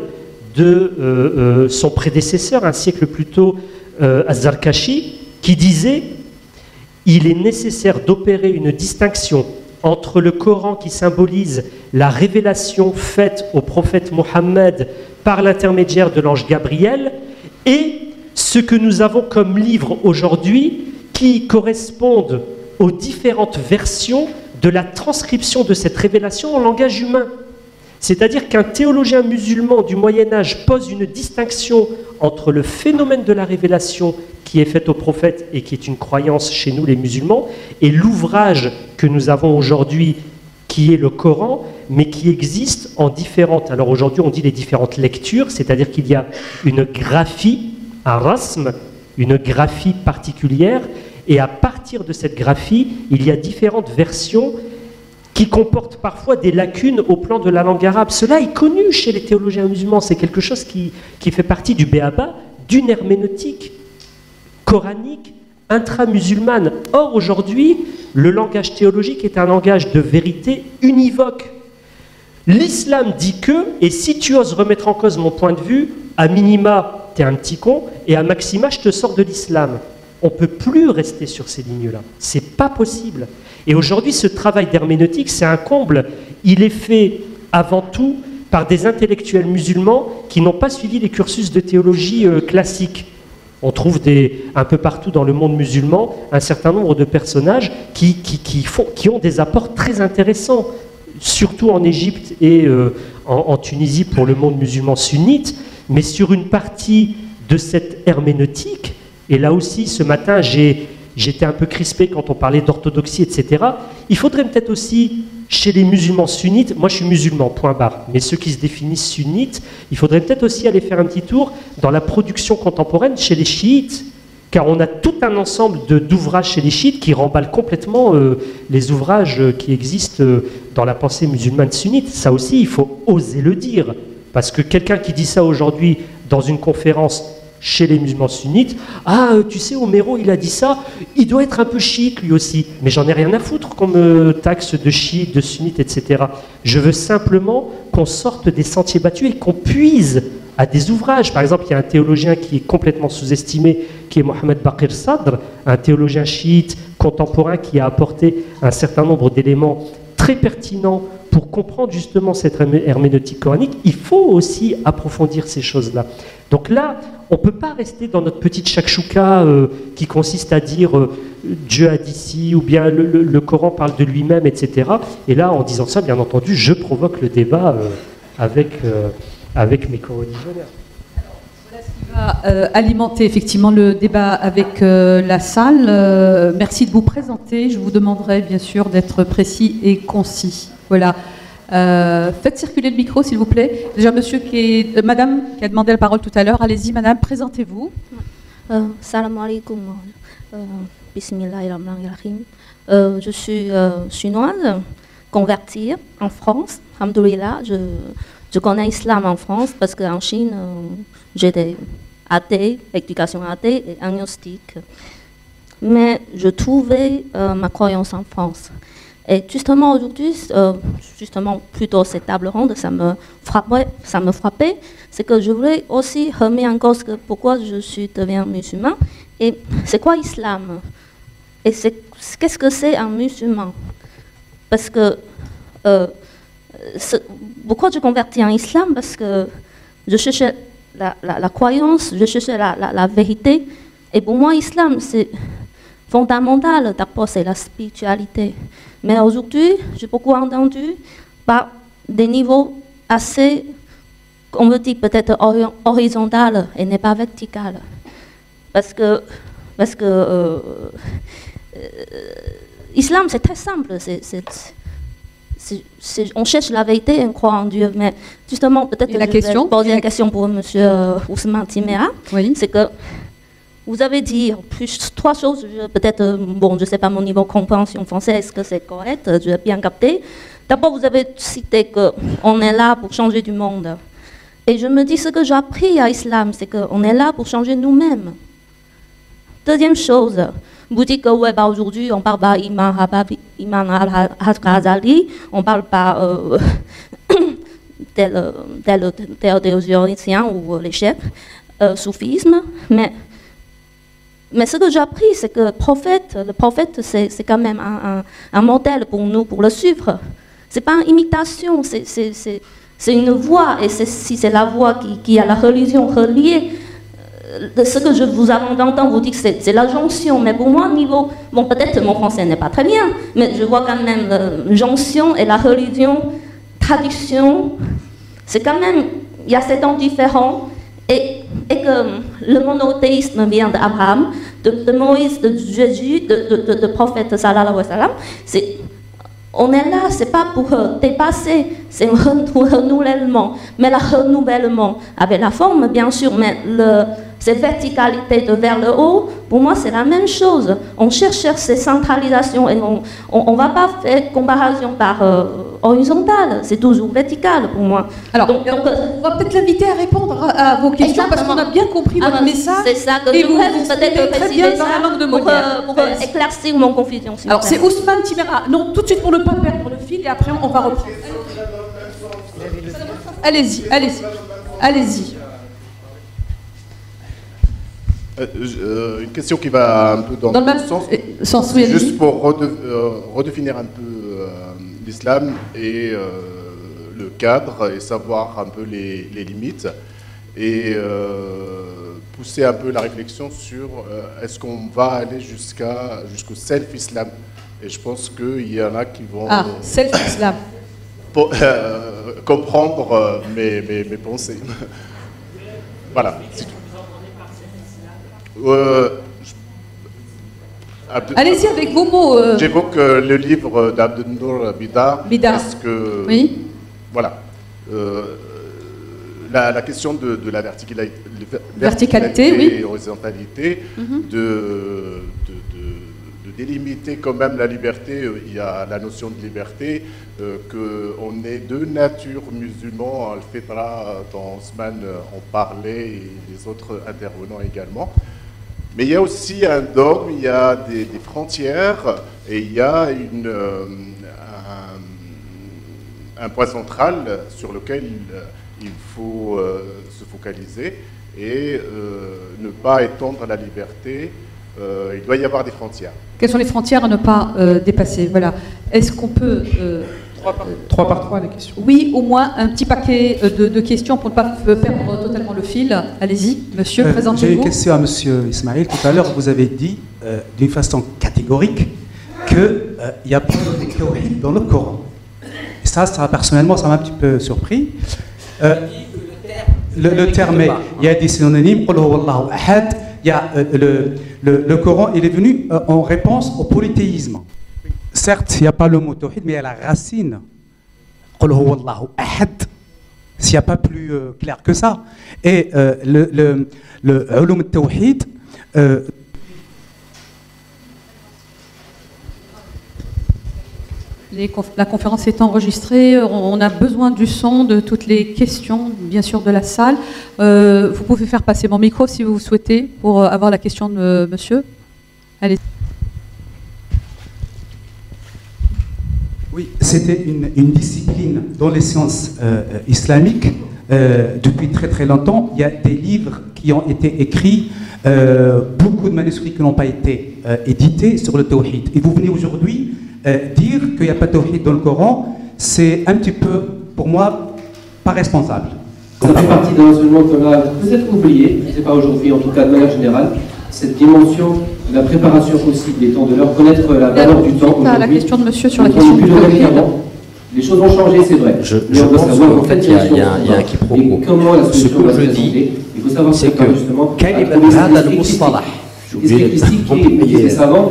de son prédécesseur, un siècle plus tôt, Az-Zarkashi, qui disait « Il est nécessaire d'opérer une distinction entre le Coran qui symbolise la révélation faite au prophète Mohammed par l'intermédiaire de l'ange Gabriel et ce que nous avons comme livres aujourd'hui qui correspondent aux différentes versions de la transcription de cette révélation en langage humain. » C'est-à-dire qu'un théologien musulman du Moyen-Âge pose une distinction entre le phénomène de la révélation qui est faite au prophète et qui est une croyance chez nous les musulmans, et l'ouvrage que nous avons aujourd'hui qui est le Coran, mais qui existe en différentes, alors aujourd'hui on dit les différentes lectures, c'est-à-dire qu'il y a une graphie, un rasm, une graphie particulière, et à partir de cette graphie, il y a différentes versions qui comportent parfois des lacunes au plan de la langue arabe. Cela est connu chez les théologiens musulmans, c'est quelque chose qui fait partie du béaba, d'une herméneutique coranique intra-musulmane. Or, aujourd'hui, le langage théologique est un langage de vérité univoque. L'islam dit que, et si tu oses remettre en cause mon point de vue, à minima, t'es un petit con, et à maxima, je te sors de l'islam. On ne peut plus rester sur ces lignes-là. C'est pas possible. Et aujourd'hui, ce travail d'herméneutique, c'est un comble. Il est fait avant tout par des intellectuels musulmans qui n'ont pas suivi les cursus de théologie classique. On trouve un peu partout dans le monde musulman un certain nombre de personnages qui ont des apports très intéressants, surtout en Égypte et en Tunisie pour le monde musulman sunnite, mais sur une partie de cette herméneutique, Et là aussi, ce matin, j'étais un peu crispé quand on parlait d'orthodoxie, etc. Il faudrait peut-être aussi, chez les musulmans sunnites, moi je suis musulman, point barre, mais ceux qui se définissent sunnites, il faudrait peut-être aussi aller faire un petit tour dans la production contemporaine chez les chiites, car on a tout un ensemble d'ouvrages chez les chiites qui remballent complètement les ouvrages qui existent dans la pensée musulmane sunnite. Ça aussi, il faut oser le dire, parce que quelqu'un qui dit ça aujourd'hui dans une conférence chez les musulmans sunnites, ah, tu sais, Homero, il a dit ça, il doit être un peu chiite lui aussi. Mais j'en ai rien à foutre qu'on me taxe de chiite, de sunnite, etc. Je veux simplement qu'on sorte des sentiers battus et qu'on puise à des ouvrages. Par exemple, il y a un théologien qui est complètement sous-estimé, qui est Mohamed Baqir Sadr, un théologien chiite contemporain qui a apporté un certain nombre d'éléments très pertinents pour comprendre justement cette herméneutique coranique. Il faut aussi approfondir ces choses-là. Donc là, on ne peut pas rester dans notre petite shakshuka qui consiste à dire Dieu a dit ci, ou bien le Coran parle de lui-même, etc. Et là, en disant ça, bien entendu, je provoque le débat avec mes co-religionnaires. Voilà ce qui va alimenter effectivement le débat avec la salle. Merci de vous présenter. Je vous demanderai bien sûr d'être précis et concis. Voilà. Faites circuler le micro, s'il vous plaît. Déjà, madame qui a demandé la parole tout à l'heure. Allez-y, madame, présentez-vous. Salam alaikum. Bismillahirrahmanirrahim. Je suis chinoise, convertie en France. Alhamdoulilah, je connais l'islam en France parce qu'en Chine, j'étais athée, éducation athée et agnostique. Mais je trouvais ma croyance en France. Et justement aujourd'hui, plutôt cette table ronde, ça me frappait, c'est que je voulais aussi remettre en cause pourquoi je suis devenu musulman et c'est quoi l'islam et qu'est-ce que c'est un musulman. Parce que pourquoi je convertis en islam? Parce que je cherchais la croyance, je cherchais la vérité et pour moi l'islam c'est fondamental. D'abord c'est la spiritualité. Mais aujourd'hui, j'ai beaucoup entendu par des niveaux assez, on veut dire peut-être horizontal et n'est pas vertical. Parce que l'islam, c'est très simple. On cherche la vérité et on croit en Dieu. Mais justement, peut-être que je vais poser une question pour M. Ousmane Timéra. Oui. C'est que vous avez dit trois choses, peut-être, bon, je ne sais pas mon niveau de compréhension français, est-ce que c'est correct, je l'ai bien capté. D'abord, vous avez cité qu'on est là pour changer du monde. Et je me dis, ce que j'ai appris à l'islam, c'est qu'on est là pour changer nous-mêmes. Deuxième chose, vous dites que ouais, bah, aujourd'hui, on ne parle pas Imam al-Ghazali, on ne parle pas tel théologien ou les chefs, soufisme, mais ce que j'ai appris, c'est que le prophète, c'est quand même un modèle pour nous, pour le suivre. Ce n'est pas une imitation, c'est une voie. Et si c'est la voie qui a la religion reliée, ce que je vous entends vous dire que c'est la jonction. Mais pour moi, niveau, bon, peut-être mon français n'est pas très bien, mais je vois quand même la jonction et la religion, tradition, c'est quand même, il y a 7 ans différents. Et que le monothéisme vient d'Abraham, de Moïse, de Jésus, de prophète sallallahu alayhi wa sallam. On est là, c'est pas pour dépasser, c'est un renouvellement. Mais le renouvellement avec la forme, bien sûr, mais cette verticalité de vers le haut, pour moi, c'est la même chose. On cherche cette centralisation et on ne va pas faire comparaison par horizontale, c'est toujours vertical pour moi. Alors, on va peut-être l'inviter à répondre à vos questions parce qu'on a bien compris votre message. C'est ça que et je voudrais peut-être préciser ça dans la langue de Molière. Pour éclaircir mon confusion. Alors, c'est Ousmane Timéra. Non, tout de suite pour ne pas perdre le fil et après on va reprendre. Allez-y. Une question qui va un peu dans le même sens. Oui, juste pour redéfinir un peu l'islam et le cadre et savoir un peu les limites et pousser un peu la réflexion sur est-ce qu'on va aller jusqu'au self-islam. Et je pense qu'il y en a qui vont self-islam. Comprendre mes pensées. Voilà, c'est tout. Allez-y avec vos mots. J'évoque le livre d'Abdelnour Bidar. Parce que, oui. Voilà. La question de la verticalité et horizontalité, de délimiter quand même la liberté. Il y a la notion de liberté, qu'on est de nature musulman, Al-Fitra, dans Ousmane en parlait, et les autres intervenants également. Mais il y a aussi un dogme, il y a des frontières, et il y a un point central sur lequel il faut se focaliser et ne pas étendre la liberté. Il doit y avoir des frontières. Quelles sont les frontières à ne pas dépasser? Voilà. Est-ce qu'on peut... 3 par 3 les questions. Oui, au moins un petit paquet de questions pour ne pas perdre totalement le fil. Allez-y, monsieur, présentez-vous. J'ai une question à monsieur Ismaël. Tout à l'heure, vous avez dit d'une façon catégorique qu'il n'y a pas de tawhid dans le Coran. Et ça, personnellement, ça m'a un petit peu surpris. Le terme, il y a des synonymes. Il y a le Coran, il est venu en réponse au polythéisme. Certes, il n'y a pas le mot tawhid, mais il y a la racine. S'il n'y a pas plus clair que ça. Et le ulum tawhid, la conférence est enregistrée, on a besoin du son, de toutes les questions, bien sûr, de la salle. Vous pouvez faire passer mon micro si vous souhaitez, pour avoir la question de monsieur. Allez. Oui, c'était une discipline dans les sciences islamiques depuis très très longtemps. Il y a des livres qui ont été écrits, beaucoup de manuscrits qui n'ont pas été édités sur le tawhid. Et vous venez aujourd'hui dire qu'il n'y a pas de tawhid dans le Coran, c'est un petit peu, pour moi, pas responsable. Ça fait partie d'un enseignement qu'on a peut-être oublié, je ne sais pas aujourd'hui, en tout cas de manière générale, cette dimension de la préparation aussi des temps de l'heure, connaître la valeur du temps. La question de monsieur sur la question du tawhid. Les choses ont changé, c'est vrai. Je pense qu'en fait, il y a un quiproquo. Ce que je dis, c'est que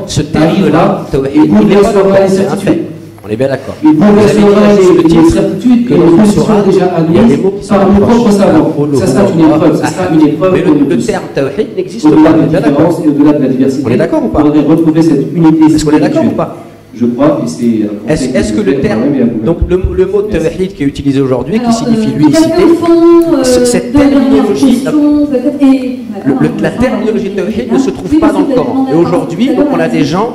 ce terme-là, il n'est pas d'accord, c'est un fait. On est bien d'accord. Vous avez dit le certitude que dans le Coran, il y a des mots qui sont propres savants. Ça sera une épreuve. Ça sera une épreuve. Mais le terme tawhid n'existe pas. Au-delà de la différence et au-delà de la diversité. On est d'accord ou pas? On devrait retrouver cette unité. Est-ce qu'on est d'accord ou pas? Je crois, et c'est... Est-ce que le terme, donc le mot tawhid qui est utilisé aujourd'hui, qui signifie l'unicité, cette terminologie, la terminologie tawhid ne se trouve pas dans le Coran. Et aujourd'hui, donc on a des gens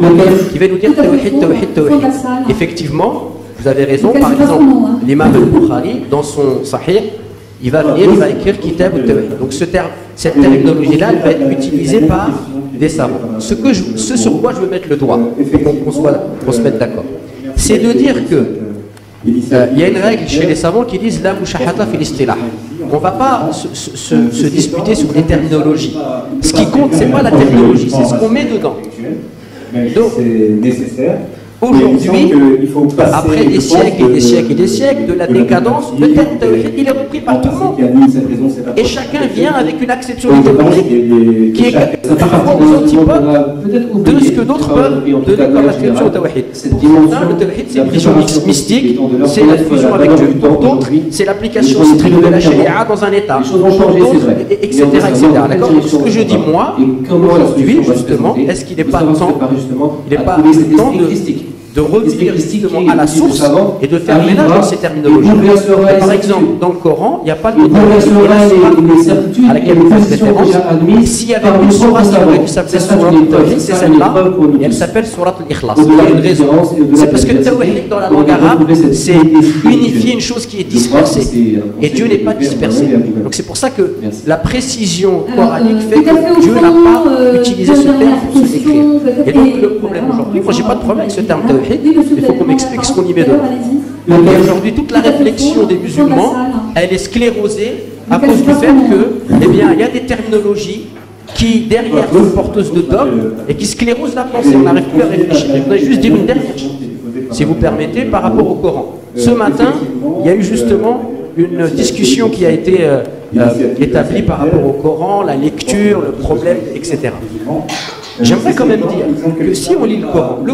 qui viennent nous dire tawhid, tawhid, tawhid. Effectivement, vous avez raison, par exemple, l'imam al-Bukhari, dans son Sahih, il va venir, il va écrire Kitab al-Tawhid. Donc cette terminologie-là, elle va être utilisée par des savants. Ce sur quoi je veux mettre le doigt, pour se mettre d'accord, c'est de dire que il y a une règle chez les savants qui disent la mushahata fil istilah. On ne va pas se disputer sur les terminologies. Ce qui compte, c'est pas la terminologie, c'est ce qu'on met dedans. Donc, c'est nécessaire. Aujourd'hui, après des siècles et des siècles et des siècles de la décadence, le terme tawhid, il est repris par tout le monde. Et chacun vient avec une acception du tawhid qui est parfois aux antipodes de ce que d'autres peuvent donner comme acception au tawhid. Le tawhid, c'est une vision mystique, c'est la fusion avec Dieu. Pour d'autres, c'est l'application stricte de la sharia dans un état. Pour d'autres, etc. D'accord. Ce que je dis moi, aujourd'hui, justement, est-ce qu'il n'est pas temps de revenir justement à la source et de faire ménage dans ces terminologies. Par exemple, dans le Coran, il n'y a pas de mot à laquelle vous faites référence. S'il y avait une sourate qui s'appelait Surat al-Tawhid, c'est celle-là, et elle s'appelle Surat al-Ikhlas. Il y a une raison. C'est parce que Tawhid dans la langue arabe, c'est unifier une chose qui est dispersée. Et Dieu n'est pas dispersé. Donc c'est pour ça que la précision coranique fait que Dieu n'a pas utilisé ce terme pour se décrire. Et donc le problème aujourd'hui, moi j'ai pas de problème avec ce terme Tawhid. Il faut qu'on m'explique ce qu'on y met dedans. Et aujourd'hui, toute la réflexion des musulmans, elle est sclérosée à cause du fait que, eh bien, il y a des terminologies qui, derrière, sont porteuses de dogmes et qui sclérosent la pensée. On n'arrive plus à réfléchir. Je voudrais juste dire une dernière chose, si vous permettez, par rapport au Coran. Ce matin, il y a eu justement une discussion qui a été établi par rapport au Coran, la lecture, le problème, etc. J'aimerais quand même dire que si on lit le Coran nous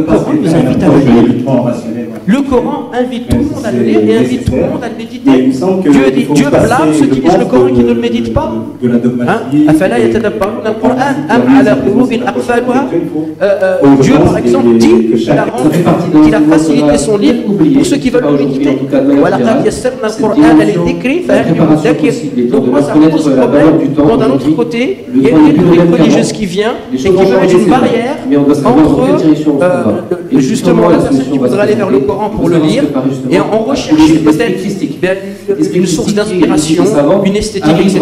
invite à le lire. Le Coran invite tout le monde à le lire et invite tout le monde à le méditer. Dieu blâme ceux qui lisent le Coran et qui ne le méditent pas. Dieu, par exemple, dit qu'il a facilité son livre pour ceux qui veulent le méditer. Donc moi, ça me pose problème. Bon, d'un autre côté, il y a une rhétorique religieuse qui vient et qui veut mettre une barrière entre justement la personne qui voudrait aller vers le Coran pour le lire et en rechercher peut-être une source d'inspiration, une esthétique, etc.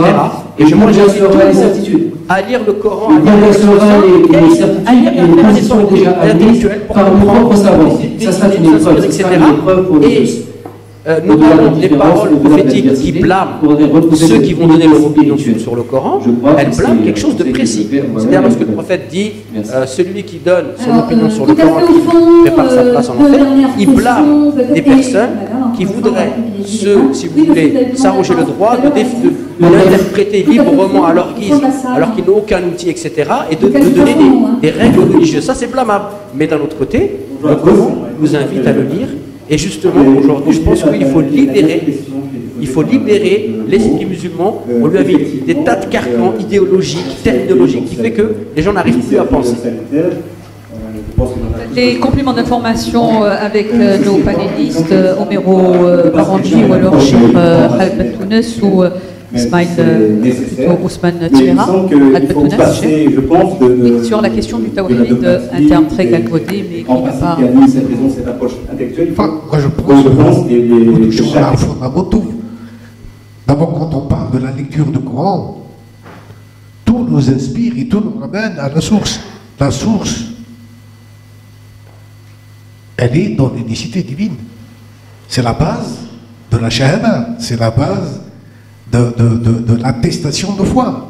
Et moi j'invite tout le monde à lire le Coran, à lire un effort intellectuel pour comprendre, etc. Et nous avons des paroles prophétiques qui blâment ceux qui vont donner leur opinion sur le Coran. Elles blâment quelque chose de précis. C'est-à-dire lorsque le prophète dit celui qui donne son opinion sur le Coran, qui prépare sa place en enfer, il blâme des personnes qui voudraient, si vous voulez, s'arroger le droit de l'interpréter librement à leur guise, alors qu'ils n'ont aucun outil, etc., et de donner des règles religieuses. Ça, c'est blâmable. Mais d'un autre côté, le Coran nous invite à le lire. Et justement, aujourd'hui, je pense qu'il faut libérer l'esprit musulman. On lui a mis des tas de carcans idéologiques, terminologiques, qui fait que les gens n'arrivent plus à penser. Les compléments d'information avec nos panélistes, Omero Baranji ou alors Cheikh Khaled Bentounes ou Ismail Ousmane Timéra, je pense, sur la question du tawhid interne très galvaudé, mais qui n'a pas... cette approche intellectuelle. Moi, je pense que chaque fondamentaux. D'abord, quand on parle de la lecture du Coran, tout nous inspire et tout nous ramène à la source. La source, elle est dans l'unicité divine. C'est la base de la shahada, c'est la base de l'attestation de foi.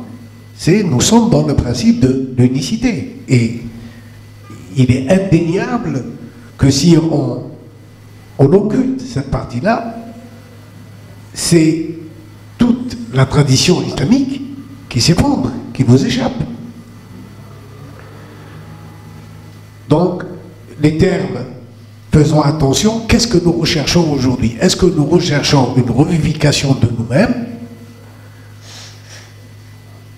Nous sommes dans le principe de l'unicité. Et il est indéniable que si on occulte cette partie-là, c'est toute la tradition islamique qui s'effondre, qui nous échappe. Donc, les termes, faisons attention, qu'est-ce que nous recherchons aujourd'hui? Est-ce que nous recherchons une revivification de nous-mêmes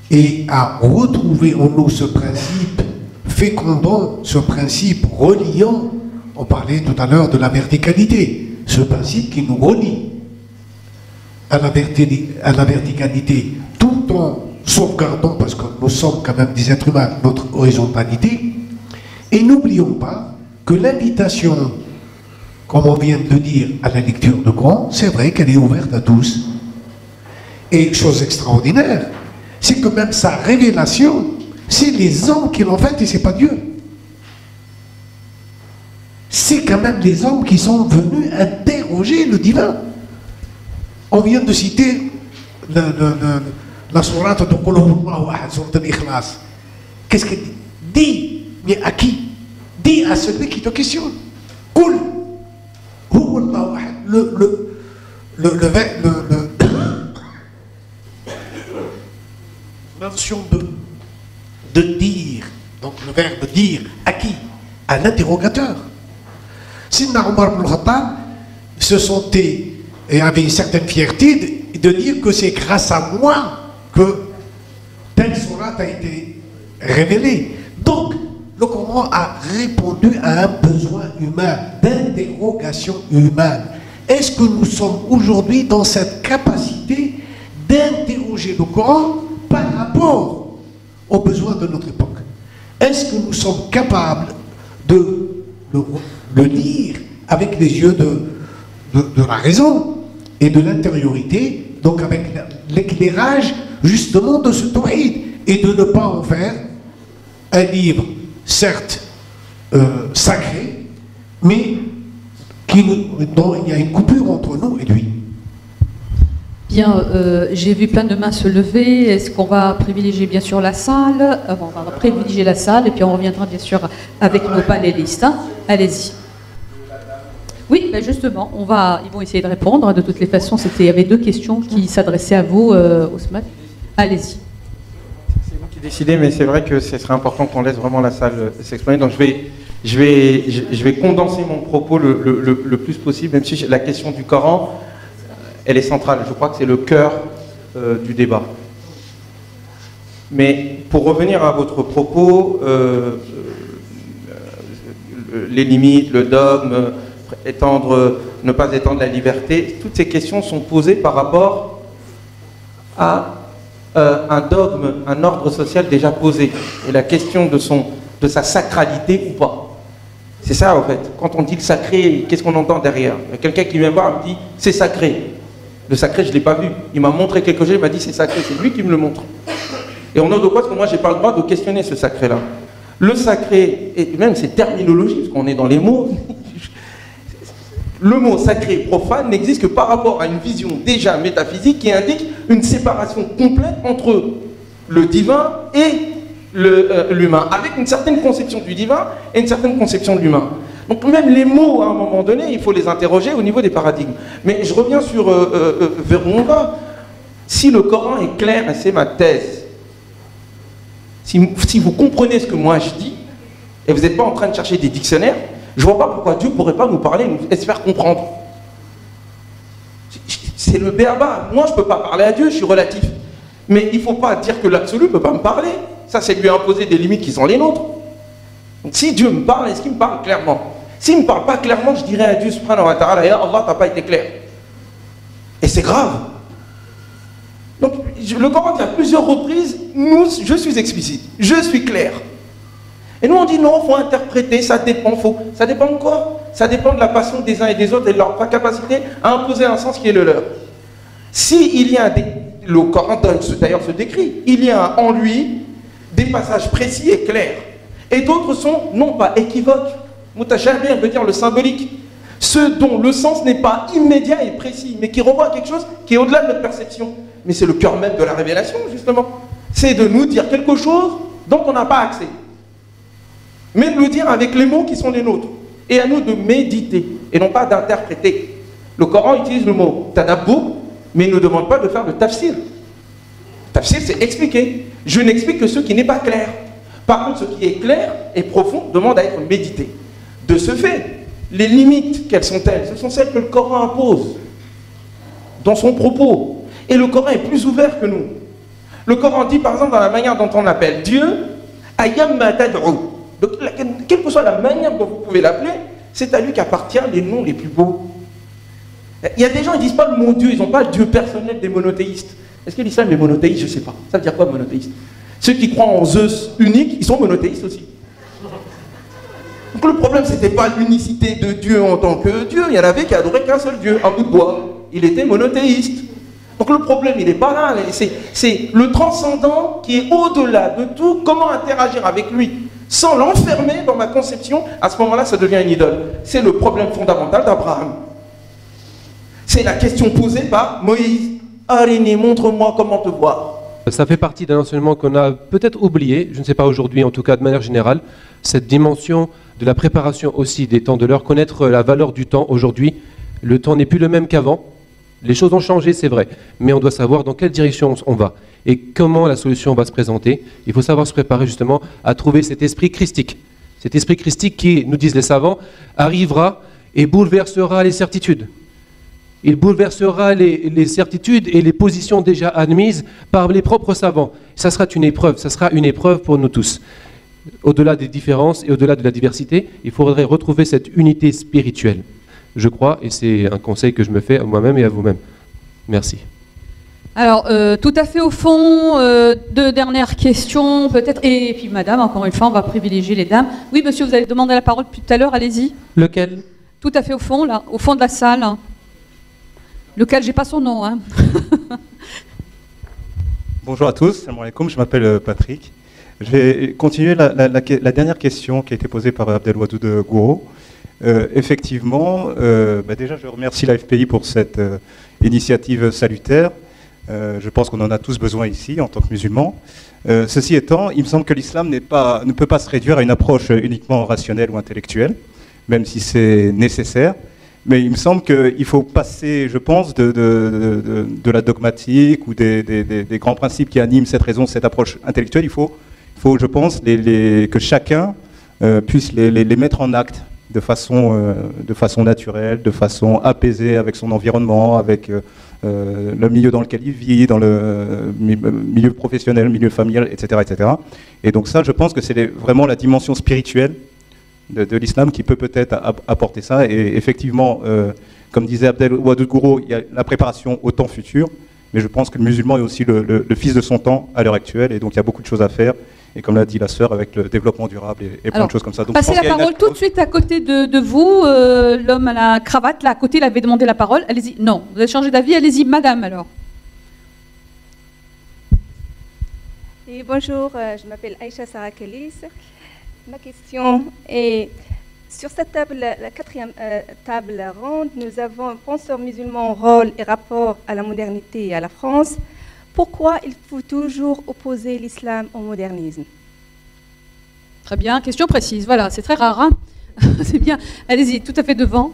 et à retrouver en nous ce principe fécondant, ce principe reliant? On parlait tout à l'heure de la verticalité, ce principe qui nous relie à la verticalité, tout en sauvegardant, parce que nous sommes quand même des êtres humains, notre horizontalité. Et n'oublions pas que l'invitation, comme on vient de le dire, à la lecture de Coran, c'est vrai qu'elle est ouverte à tous. Et chose extraordinaire, c'est que même sa révélation, c'est les hommes qui l'ont faite et c'est pas Dieu. C'est quand même les hommes qui sont venus interroger le divin. On vient de citer la sourate de Qul huwallahu ahad, sourate al-Ikhlas. Qu'est-ce qu'elle dit? Dis, mais à qui? Dis à celui qui te questionne. Qul huwallahu ahad. Mention de dire, donc le verbe dire, à qui? À l'interrogateur. Sidna Omar ibn Khattab se sentait et avait une certaine fierté de dire que c'est grâce à moi que telle sourate a été révélée. Donc, le Coran a répondu à un besoin humain, d'interrogation humaine. Est-ce que nous sommes aujourd'hui dans cette capacité d'interroger le Coran par rapport aux besoins de notre époque? Est-ce que nous sommes capables de le lire avec les yeux de la raison et de l'intériorité, donc avec l'éclairage justement de ce tawhid, et de ne pas en faire un livre, certes sacré, mais dont il y a une coupure entre nous et lui. Bien, j'ai vu plein de mains se lever. Est-ce qu'on va privilégier bien sûr la salle? On va privilégier la salle et puis on reviendra bien sûr avec nos panélistes. Hein. Allez-y. Oui, ben justement, ils vont essayer de répondre. De toutes les façons, il y avait 2 questions qui s'adressaient à vous, Ousmane. Allez-y. C'est vous qui décidez, mais c'est vrai que ce serait important qu'on laisse vraiment la salle s'exprimer. Donc je vais condenser mon propos le plus possible, même si la question du Coran, elle est centrale. Je crois que c'est le cœur du débat. Mais pour revenir à votre propos, les limites, le dogme, ne pas étendre la liberté, toutes ces questions sont posées par rapport à un dogme, un ordre social déjà posé, et la question de sa sacralité ou pas. C'est ça en fait. Quand on dit le sacré, qu'est-ce qu'on entend derrière? Il y a quelqu'un qui vient voir et me dit c'est sacré. Le sacré, je ne l'ai pas vu. Il m'a montré quelque chose, il m'a dit c'est sacré, c'est lui qui me le montre. Et on a de quoi? Parce que moi, je n'ai pas le droit de questionner ce sacré-là. Le sacré, et même ces terminologies, parce qu'on est dans les mots, le mot sacré profane n'existe que par rapport à une vision déjà métaphysique qui indique une séparation complète entre le divin et l'humain, avec une certaine conception du divin et une certaine conception de l'humain. Donc même les mots, à un moment donné, il faut les interroger au niveau des paradigmes. Mais je reviens sur vers où on va. Si le Coran est clair, et c'est ma thèse, si vous comprenez ce que moi je dis, et vous n'êtes pas en train de chercher des dictionnaires, je ne vois pas pourquoi Dieu ne pourrait pas nous parler et se faire comprendre. C'est le béaba. Moi, je ne peux pas parler à Dieu, je suis relatif. Mais il ne faut pas dire que l'absolu ne peut pas me parler. Ça, c'est lui imposer des limites qui sont les nôtres. Donc si Dieu me parle, est-ce qu'il me parle clairement? S'il ne me parle pas clairement, je dirais à Dieu, subhanahu wa ta'ala, ya Allah, tu n'as pas été clair. Et c'est grave. Donc, le Coran dit à plusieurs reprises, je suis explicite, je suis clair. Et nous, on dit non, il faut interpréter, ça dépend. Ça dépend de quoi? Ça dépend de la passion des uns et des autres et de leur capacité à imposer un sens qui est le leur. S'il y a le Coran d'ailleurs se décrit, il y a en lui des passages précis et clairs. Et d'autres sont non pas équivoques. Mutashabih veut dire le symbolique. Ceux dont le sens n'est pas immédiat et précis, mais qui renvoie à quelque chose qui est au-delà de notre perception. Mais c'est le cœur même de la révélation, justement. C'est de nous dire quelque chose dont on n'a pas accès. Mais de le dire avec les mots qui sont les nôtres. Et à nous de méditer, et non pas d'interpréter. Le Coran utilise le mot tadabbur, mais il ne demande pas de faire le tafsir. Tafsir, c'est expliquer. Je n'explique que ce qui n'est pas clair. Par contre, ce qui est clair et profond demande à être médité. De ce fait, les limites, quelles sont-elles? Ce sont celles que le Coran impose dans son propos. Et le Coran est plus ouvert que nous. Le Coran dit, par exemple, dans la manière dont on appelle Dieu, Ayyamma tad'u. Donc, quelle que soit la manière dont vous pouvez l'appeler, c'est à lui qu'appartiennent les noms les plus beaux. Il y a des gens qui ne disent pas le mot Dieu, ils n'ont pas le Dieu personnel des monothéistes. Est-ce que l'islam est monothéiste? Je ne sais pas. Ça veut dire quoi monothéiste? Ceux qui croient en Zeus unique, ils sont monothéistes aussi. Donc le problème, ce n'était pas l'unicité de Dieu en tant que Dieu. Il y en avait qui adoraient qu'un seul Dieu, un bout de bois. Il était monothéiste. Donc le problème, il n'est pas là. C'est le transcendant qui est au-delà de tout. Comment interagir avec lui sans l'enfermer dans ma conception? À ce moment-là, ça devient une idole. C'est le problème fondamental d'Abraham. C'est la question posée par Moïse. Arini, montre-moi comment te voir. Ça fait partie d'un enseignement qu'on a peut-être oublié, je ne sais pas aujourd'hui, en tout cas de manière générale, cette dimension de la préparation aussi des temps de l'heure, connaître la valeur du temps aujourd'hui. Le temps n'est plus le même qu'avant. Les choses ont changé, c'est vrai, mais on doit savoir dans quelle direction on va et comment la solution va se présenter. Il faut savoir se préparer justement à trouver cet esprit christique. Cet esprit christique qui, nous disent les savants, arrivera et bouleversera les certitudes. Il bouleversera les certitudes et les positions déjà admises par les propres savants. Ça sera une épreuve pour nous tous. Au-delà des différences et au-delà de la diversité, il faudrait retrouver cette unité spirituelle. Je crois, et c'est un conseil que je me fais à moi-même et à vous-même. Merci. Alors, tout à fait au fond, 2 dernières questions peut-être. Et puis madame, encore une fois, on va privilégier les dames. Oui, monsieur, vous avez demandé la parole depuis tout à l'heure, allez-y. Lequel? Tout à fait au fond, là, au fond de la salle. Lequel, j'ai pas son nom. Hein. Bonjour à tous, salam alaikum, je m'appelle Patrick. Je vais continuer la dernière question qui a été posée par Abdelwadoud Gouro. Effectivement, déjà je remercie la FPI pour cette initiative salutaire. Je pense qu'on en a tous besoin ici en tant que musulmans. Ceci étant, il me semble que l'islam ne peut pas se réduire à une approche uniquement rationnelle ou intellectuelle, même si c'est nécessaire. Mais il me semble qu'il faut passer, je pense, de la dogmatique ou des grands principes qui animent cette raison, cette approche intellectuelle. Il faut je pense, que chacun puisse les mettre en acte de façon naturelle, de façon apaisée avec son environnement, avec le milieu dans lequel il vit, dans le milieu professionnel, milieu familial, etc., etc. Et donc ça, je pense que c'est vraiment la dimension spirituelle de l'islam qui peut peut-être apporter ça. Et effectivement, comme disait Abdel Wadoud Gouro, il y a la préparation au temps futur, mais je pense que le musulman est aussi le fils de son temps à l'heure actuelle, et donc il y a beaucoup de choses à faire. Et comme l'a dit la sœur, avec le développement durable et plein de choses comme ça. Donc, passez la parole tout de suite à côté de vous. L'homme à la cravate, là à côté, il avait demandé la parole. Allez-y. Non, vous avez changé d'avis. Allez-y, madame, alors. Et bonjour, je m'appelle Aïcha Sarakelis. Ma question est, sur cette table, la quatrième table ronde, nous avons un penseur musulman, rôle et rapport à la modernité et à la France. Pourquoi il faut toujours opposer l'islam au modernisme? Très bien, question précise. Voilà, c'est très rare. Hein. C'est bien. Allez-y, tout à fait devant.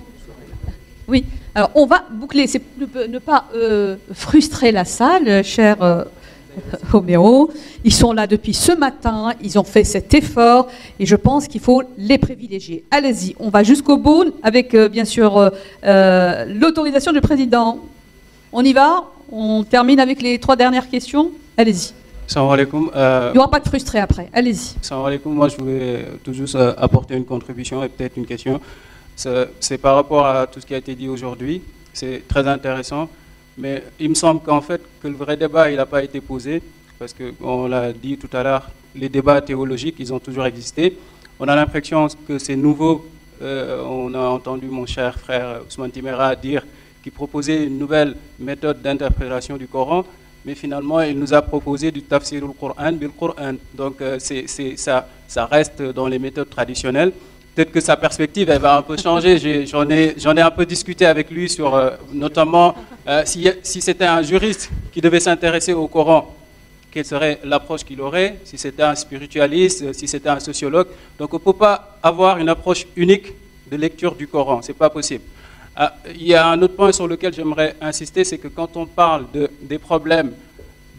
Oui. Alors, on va boucler. C'est ne pas frustrer la salle, cher Homéo. Ils sont là depuis ce matin. Ils ont fait cet effort. Et je pense qu'il faut les privilégier. Allez-y, on va jusqu'au bout avec, bien sûr, l'autorisation du président. On y va? On termine avec les 3 dernières questions. Allez-y. Salam alaikum. Il n'y aura pas de frustré après. Allez-y. Salam alaikum. Moi, je voulais toujours apporter une contribution et peut-être une question. C'est par rapport à tout ce qui a été dit aujourd'hui. C'est très intéressant. Mais il me semble qu'en fait, que le vrai débat, il n'a pas été posé. Parce qu'on l'a dit tout à l'heure, les débats théologiques, ils ont toujours existé. On a l'impression que c'est nouveau. On a entendu mon cher frère Ousmane Timera dire qui proposait une nouvelle méthode d'interprétation du Coran, mais finalement, il nous a proposé du tafsir al-Qur'an bil-Qur'an. Donc, ça reste dans les méthodes traditionnelles. Peut-être que sa perspective, elle va un peu changer. J'en ai un peu discuté avec lui sur, notamment, si c'était un juriste qui devait s'intéresser au Coran, quelle serait l'approche qu'il aurait, si c'était un spiritualiste, si c'était un sociologue. Donc, on ne peut pas avoir une approche unique de lecture du Coran. Ce n'est pas possible. Il y a un autre point sur lequel j'aimerais insister, c'est que quand on parle des problèmes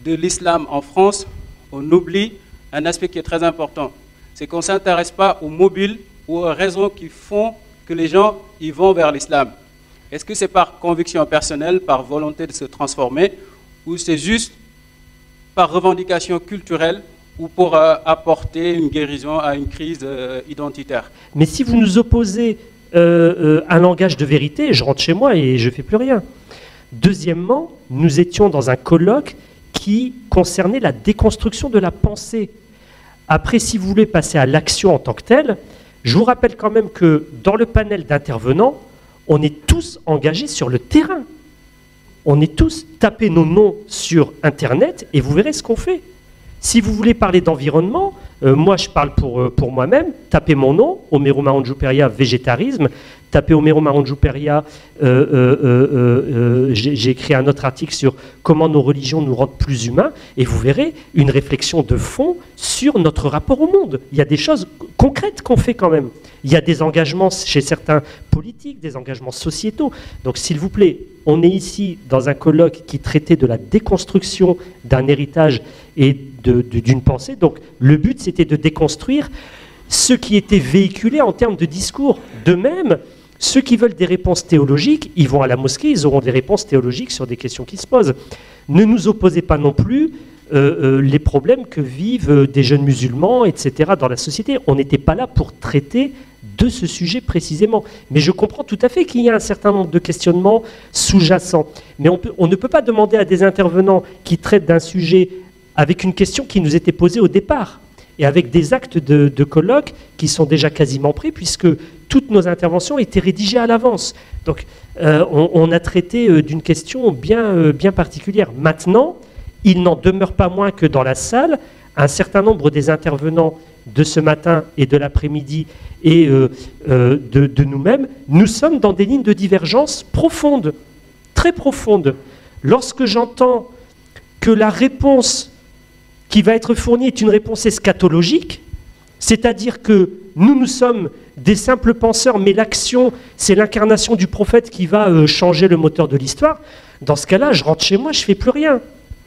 de l'islam en France, on oublie un aspect qui est très important. C'est qu'on ne s'intéresse pas aux mobiles ou aux raisons qui font que les gens y vont vers l'islam. Est-ce que c'est par conviction personnelle, par volonté de se transformer, ou c'est juste par revendication culturelle ou pour apporter une guérison à une crise identitaire? Mais si vous nous opposez un langage de vérité, je rentre chez moi et je ne fais plus rien. Deuxièmement, nous étions dans un colloque qui concernait la déconstruction de la pensée. Après, si vous voulez passer à l'action en tant que telle, je vous rappelle quand même que dans le panel d'intervenants, on est tous engagés sur le terrain. On est tous tapés nos noms sur Internet et vous verrez ce qu'on fait. Si vous voulez parler d'environnement, moi je parle pour moi-même, tapez mon nom, Homero Marangiouperia, végétarisme, tapez Homero Marangiouperia, j'ai écrit un autre article sur comment nos religions nous rendent plus humains, et vous verrez une réflexion de fond sur notre rapport au monde. Il y a des choses concrètes qu'on fait quand même. Il y a des engagements chez certains politiques, des engagements sociétaux. Donc s'il vous plaît, on est ici dans un colloque qui traitait de la déconstruction d'un héritage et d'une pensée. Donc le but, c'était de déconstruire ce qui était véhiculé en termes de discours. De même, ceux qui veulent des réponses théologiques, ils vont à la mosquée, ils auront des réponses théologiques sur des questions qui se posent. Ne nous opposez pas non plus les problèmes que vivent des jeunes musulmans, etc., dans la société. On n'était pas là pour traiter de ce sujet précisément. Mais je comprends tout à fait qu'il y a un certain nombre de questionnements sous-jacents. Mais on ne peut pas demander à des intervenants qui traitent d'un sujet avec une question qui nous était posée au départ, et avec des actes de colloque qui sont déjà quasiment prêts, puisque toutes nos interventions étaient rédigées à l'avance. Donc on a traité d'une question bien particulière. Maintenant, il n'en demeure pas moins que dans la salle, un certain nombre des intervenants de ce matin et de l'après-midi et de nous-mêmes, nous sommes dans des lignes de divergence profondes, très profondes. Lorsque j'entends que la réponse qui va être fournie est une réponse eschatologique, c'est-à-dire que nous sommes des simples penseurs, mais l'action, c'est l'incarnation du prophète qui va changer le moteur de l'histoire, dans ce cas-là, je rentre chez moi, je ne fais plus rien.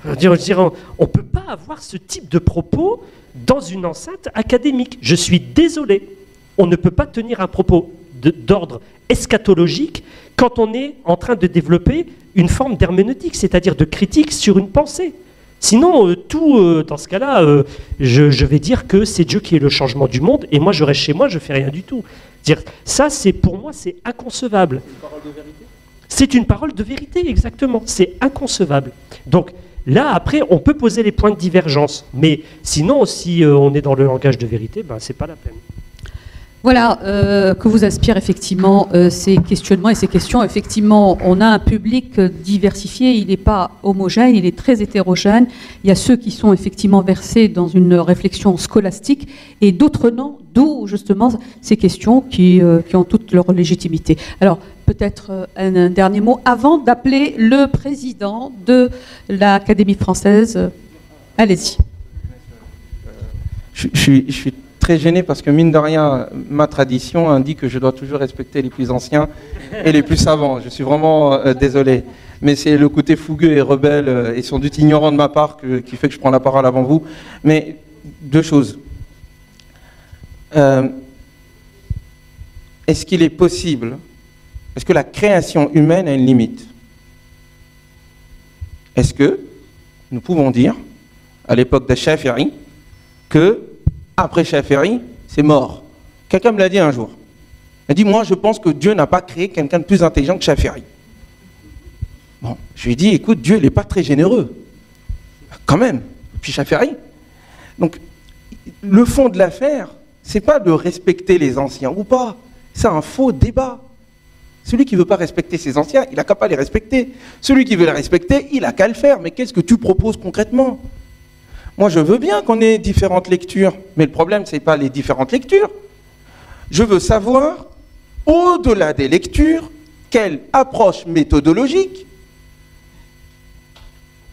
On ne peut pas avoir ce type de propos dans une enceinte académique. Je suis désolé, on ne peut pas tenir un propos d'ordre eschatologique quand on est en train de développer une forme d'herméneutique, c'est-à-dire de critique sur une pensée. Sinon, dans ce cas-là, je vais dire que c'est Dieu qui est le changement du monde, et moi je reste chez moi, je ne fais rien du tout. Ça, pour moi, c'est inconcevable. C'est une parole de vérité, exactement. C'est inconcevable. Donc là, après, on peut poser les points de divergence, mais sinon, si on est dans le langage de vérité, ben, c'est pas la peine. Voilà, que vous inspirent effectivement ces questionnements et ces questions. Effectivement, on a un public diversifié, il n'est pas homogène, il est très hétérogène. Il y a ceux qui sont effectivement versés dans une réflexion scolastique et d'autres non, d'où justement ces questions qui ont toute leur légitimité. Alors, peut-être un dernier mot avant d'appeler le président de l'Académie française. Allez-y. Je suis très gêné parce que mine de rien, ma tradition indique que je dois toujours respecter les plus anciens et les plus savants. Je suis vraiment désolé. Mais c'est le côté fougueux et rebelle et sans doute ignorant de ma part qui fait que je prends la parole avant vous. Mais deux choses. Est-ce qu'il est possible, est-ce que la création humaine a une limite? Est-ce que nous pouvons dire, à l'époque de Shafi'i, que après Shafi'i, c'est mort? Quelqu'un me l'a dit un jour. Il m'a dit, moi je pense que Dieu n'a pas créé quelqu'un de plus intelligent que Shafi'i. Bon, je lui ai dit, écoute, Dieu il n'est pas très généreux. Quand même, puis Shafi'i. Donc, le fond de l'affaire, c'est pas de respecter les anciens ou pas. C'est un faux débat. Celui qui ne veut pas respecter ses anciens, il n'a qu'à pas les respecter. Celui qui veut les respecter, il n'a qu'à le faire. Mais qu'est-ce que tu proposes concrètement? Moi, je veux bien qu'on ait différentes lectures, mais le problème, ce n'est pas les différentes lectures. Je veux savoir, au-delà des lectures, quelle approche méthodologique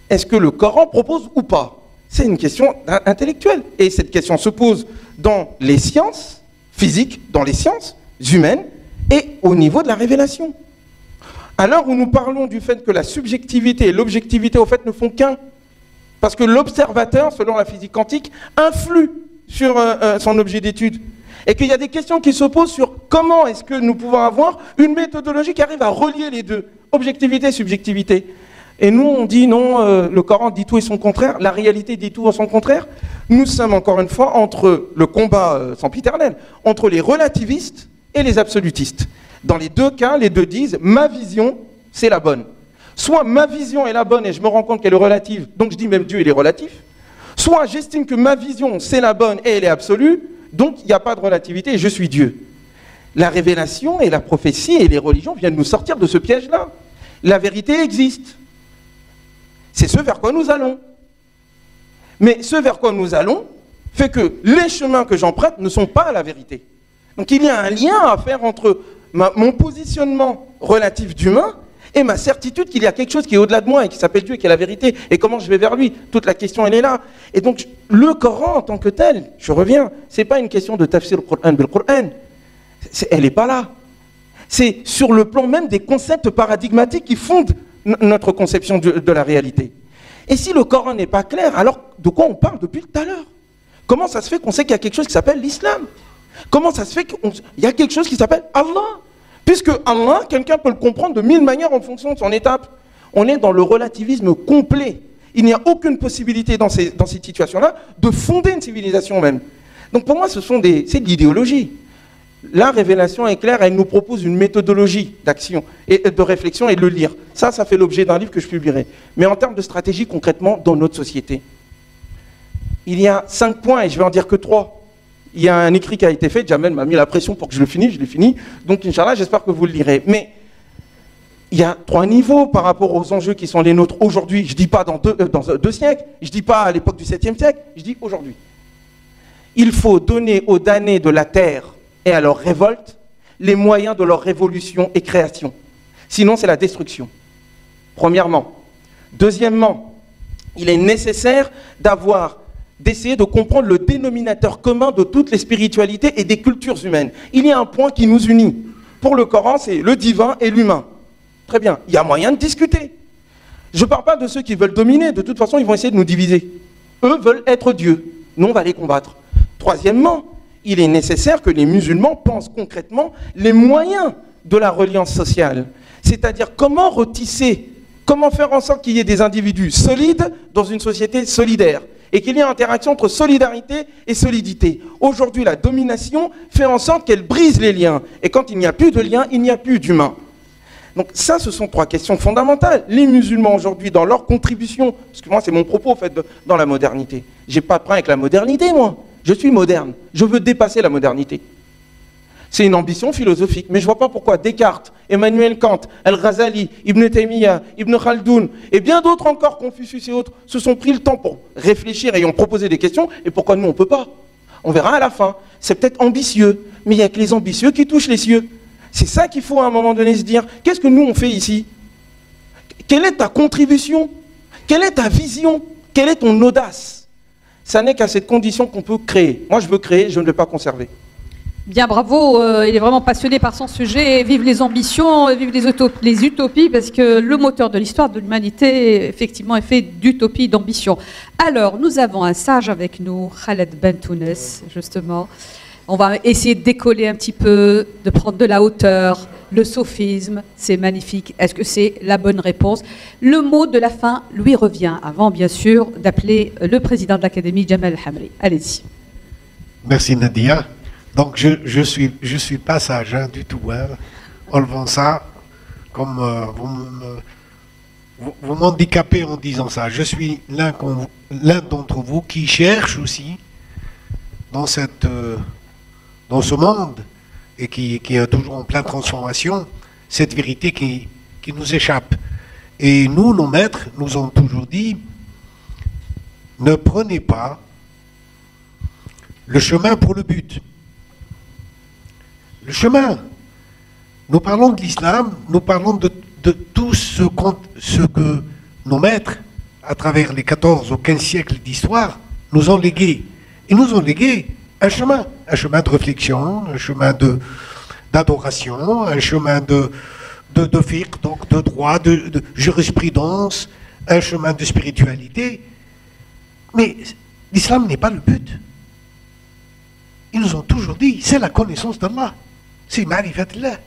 est-ce que le Coran propose ou pas? C'est une question intellectuelle. Et cette question se pose dans les sciences physiques, dans les sciences humaines, et au niveau de la révélation. À l'heure où nous parlons du fait que la subjectivité et l'objectivité, au fait, ne font qu'un, parce que l'observateur, selon la physique quantique, influe sur son objet d'étude. Et qu'il y a des questions qui se posent sur comment est-ce que nous pouvons avoir une méthodologie qui arrive à relier les deux, objectivité et subjectivité. Et nous, on dit non, le Coran dit tout et son contraire, la réalité dit tout et son contraire. Nous sommes encore une fois entre le combat sempiternel, entre les relativistes et les absolutistes. Dans les deux cas, les deux disent, ma vision, c'est la bonne. Soit ma vision est la bonne et je me rends compte qu'elle est relative, donc je dis même Dieu il est relatif. Soit j'estime que ma vision c'est la bonne et elle est absolue, donc il n'y a pas de relativité et je suis Dieu. La révélation et la prophétie et les religions viennent nous sortir de ce piège-là. La vérité existe. C'est ce vers quoi nous allons. Mais ce vers quoi nous allons fait que les chemins que j'emprunte ne sont pas la vérité. Donc il y a un lien à faire entre mon positionnement relatif d'humain et ma certitude qu'il y a quelque chose qui est au-delà de moi et qui s'appelle Dieu et qui est la vérité, et comment je vais vers lui. Toute la question, elle est là. Et donc, le Coran en tant que tel, je reviens, c'est pas une question de tafsir al-Qur'an bil-Qur'an. Elle n'est pas là. C'est sur le plan même des concepts paradigmatiques qui fondent notre conception de la réalité. Et si le Coran n'est pas clair, alors de quoi on parle depuis tout à l'heure? Comment ça se fait qu'on sait qu'il y a quelque chose qui s'appelle l'islam? Comment ça se fait qu'il y a quelque chose qui s'appelle Allah? Puisque Allah, quelqu'un peut le comprendre de 1000 manières en fonction de son étape. On est dans le relativisme complet. Il n'y a aucune possibilité dans cette situation-là de fonder une civilisation même. Donc pour moi, c'est de l'idéologie. La révélation est claire, elle nous propose une méthodologie d'action et de réflexion et de le lire. Ça fait l'objet d'un livre que je publierai. Mais en termes de stratégie, concrètement, dans notre société, il y a 5 points et je vais en dire que 3. Il y a un écrit qui a été fait, Jamel m'a mis la pression pour que je le finisse, je l'ai fini. Donc, Inch'Allah, j'espère que vous le lirez. Mais il y a 3 niveaux par rapport aux enjeux qui sont les nôtres aujourd'hui. Je ne dis pas dans 2 siècles, je ne dis pas à l'époque du 7e siècle, je dis aujourd'hui. Il faut donner aux damnés de la terre et à leur révolte les moyens de leur révolution et création. Sinon, c'est la destruction. Premièrement. Deuxièmement, il est nécessaire d'avoir d'essayer de comprendre le dénominateur commun de toutes les spiritualités et des cultures humaines. Il y a un point qui nous unit. Pour le Coran, c'est le divin et l'humain. Très bien, il y a moyen de discuter. Je ne parle pas de ceux qui veulent dominer, de toute façon, ils vont essayer de nous diviser. Eux veulent être Dieu, nous on va les combattre. Troisièmement, il est nécessaire que les musulmans pensent concrètement les moyens de la reliance sociale. C'est-à-dire comment retisser, comment faire en sorte qu'il y ait des individus solides dans une société solidaire et qu'il y ait une interaction entre solidarité et solidité. Aujourd'hui, la domination fait en sorte qu'elle brise les liens. Et quand il n'y a plus de liens, il n'y a plus d'humain. Donc ça, ce sont trois questions fondamentales. Les musulmans aujourd'hui, dans leur contribution, parce que moi c'est mon propos en fait dans la modernité. J'ai pas de problème avec la modernité, moi. Je suis moderne. Je veux dépasser la modernité. C'est une ambition philosophique. Mais je ne vois pas pourquoi Descartes, Emmanuel Kant, Al-Ghazali, Ibn Taymiyyah, Ibn Khaldoun et bien d'autres encore, Confucius et autres, se sont pris le temps pour réfléchir et ont proposé des questions. Et pourquoi nous on ne peut pas? On verra à la fin. C'est peut-être ambitieux, mais il n'y a que les ambitieux qui touchent les cieux. C'est ça qu'il faut à un moment donné se dire. Qu'est-ce que nous on fait ici? Quelle est ta contribution? Quelle est ta vision? Quelle est ton audace? Ça n'est qu'à cette condition qu'on peut créer. Moi je veux créer, je ne veux pas conserver. Bien, bravo, il est vraiment passionné par son sujet. Vive les ambitions, vive les utopies, parce que le moteur de l'histoire de l'humanité, effectivement, est fait d'utopie, d'ambition. Alors, nous avons un sage avec nous, Khaled Bentounes, justement. On va essayer de décoller un petit peu, de prendre de la hauteur. Le sophisme, c'est magnifique. Est-ce que c'est la bonne réponse? Le mot de la fin lui revient, avant, bien sûr, d'appeler le président de l'Académie, Jamal Hamri. Allez-y. Merci, Nadia. Donc je suis pas sage hein, du tout, hein, enlevant ça, comme vous m'handicapez en disant ça. Je suis l'un d'entre vous qui cherche aussi dans ce monde et qui est toujours en pleine transformation, cette vérité qui nous échappe. Et nous, nos maîtres, nous ont toujours dit, ne prenez pas le chemin pour le but. Le chemin. Nous parlons de l'islam, nous parlons de tout ce que nos maîtres, à travers les 14 ou 15 siècles d'histoire, nous ont légué. Ils nous ont légué un chemin de réflexion, un chemin d'adoration, un chemin de fiqh, donc de droit, de jurisprudence, un chemin de spiritualité. Mais l'islam n'est pas le but. Ils nous ont toujours dit, c'est la connaissance d'Allah. C'est Ma'rifatillah.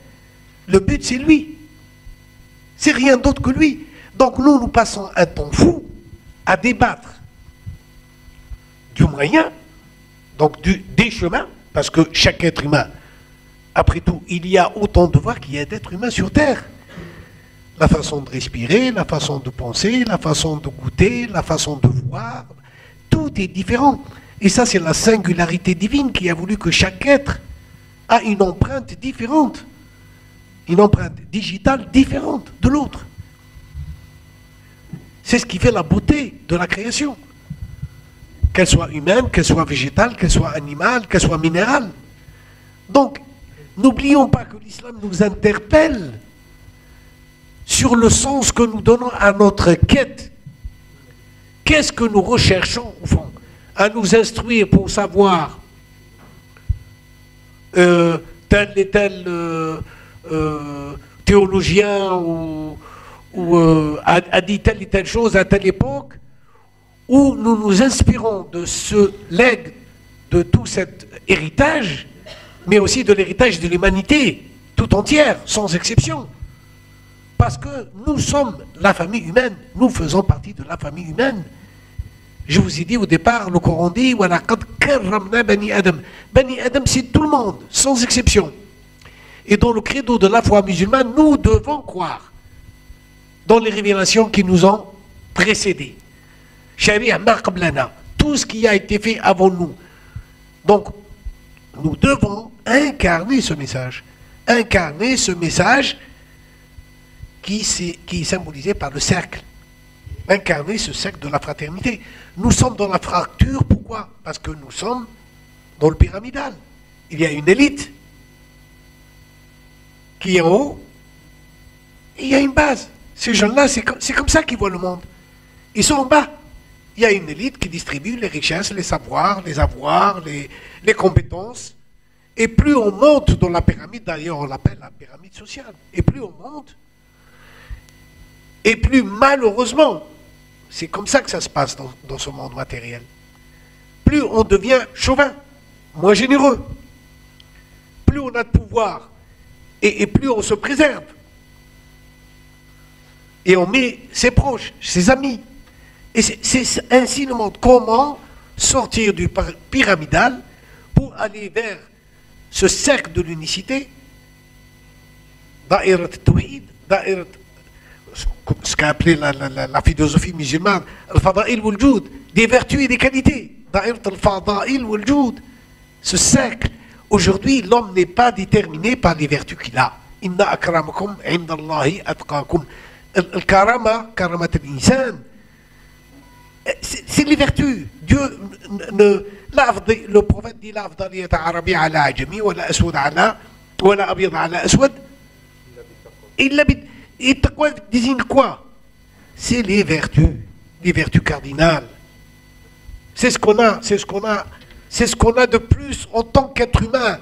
Le but, c'est lui. C'est rien d'autre que lui. Donc nous passons un temps fou à débattre du moyen, donc des chemins, parce que chaque être humain, après tout, il y a autant de devoirs qu'il y a d'êtres humains sur Terre. La façon de respirer, la façon de penser, la façon de goûter, la façon de voir, tout est différent. Et ça, c'est la singularité divine qui a voulu que chaque être a une empreinte différente, une empreinte digitale différente de l'autre. C'est ce qui fait la beauté de la création. Qu'elle soit humaine, qu'elle soit végétale, qu'elle soit animale, qu'elle soit minérale. Donc, n'oublions pas que l'islam nous interpelle sur le sens que nous donnons à notre quête. Qu'est-ce que nous recherchons au fond? À nous instruire pour savoir tel et tel théologien a dit telle et telle chose à telle époque, où nous nous inspirons de ce legs, de tout cet héritage, mais aussi de l'héritage de l'humanité tout entière, sans exception. Parce que nous sommes la famille humaine, nous faisons partie de la famille humaine. Je vous ai dit au départ, le Coran dit وَلَقَدْ كَرَّمْنَا بَنِي آدَمَ. Bani Adam, c'est tout le monde, sans exception. Et dans le credo de la foi musulmane, nous devons croire dans les révélations qui nous ont précédés. Sharia ma qablana, tout ce qui a été fait avant nous. Donc, nous devons incarner ce message. Incarner ce message qui est symbolisé par le cercle. Incarner ce cercle de la fraternité. Nous sommes dans la fracture, pourquoi? Parce que nous sommes dans le pyramidal. Il y a une élite qui est en haut, et il y a une base. Ces gens-là, c'est comme ça qu'ils voient le monde. Ils sont en bas. il y a une élite qui distribue les richesses, les savoirs, les avoirs, les compétences. Et plus on monte dans la pyramide, d'ailleurs on l'appelle la pyramide sociale, et plus on monte, et plus malheureusement, c'est comme ça que ça se passe dans ce monde matériel, plus on devient chauvin, moins généreux, plus on a de pouvoir, et plus on se préserve. Et on met ses proches, ses amis. Et c'est ainsi le monde. Comment sortir du pyramidal pour aller vers ce cercle de l'unicité, Da'irat al-Tawhid, ce qu'a appelé la philosophie musulmane, al-Fada'il wal-Joud, des vertus et des qualités, Da'irat al-Fada'il wal-Joud, ce cercle. Aujourd'hui, l'homme n'est pas déterminé par les vertus qu'il a. Inna akramakum indallahi atqakum. Al-Karama, Karamat al-Insan, c'est les vertus. Dieu le prophète dit l'afdaliyat arabi ala ajami wala aswad ala wala abyad ala aswad. Et taqwa désigne quoi? C'est les vertus cardinales. C'est ce qu'on a, c'est ce qu'on a de plus en tant qu'être humain.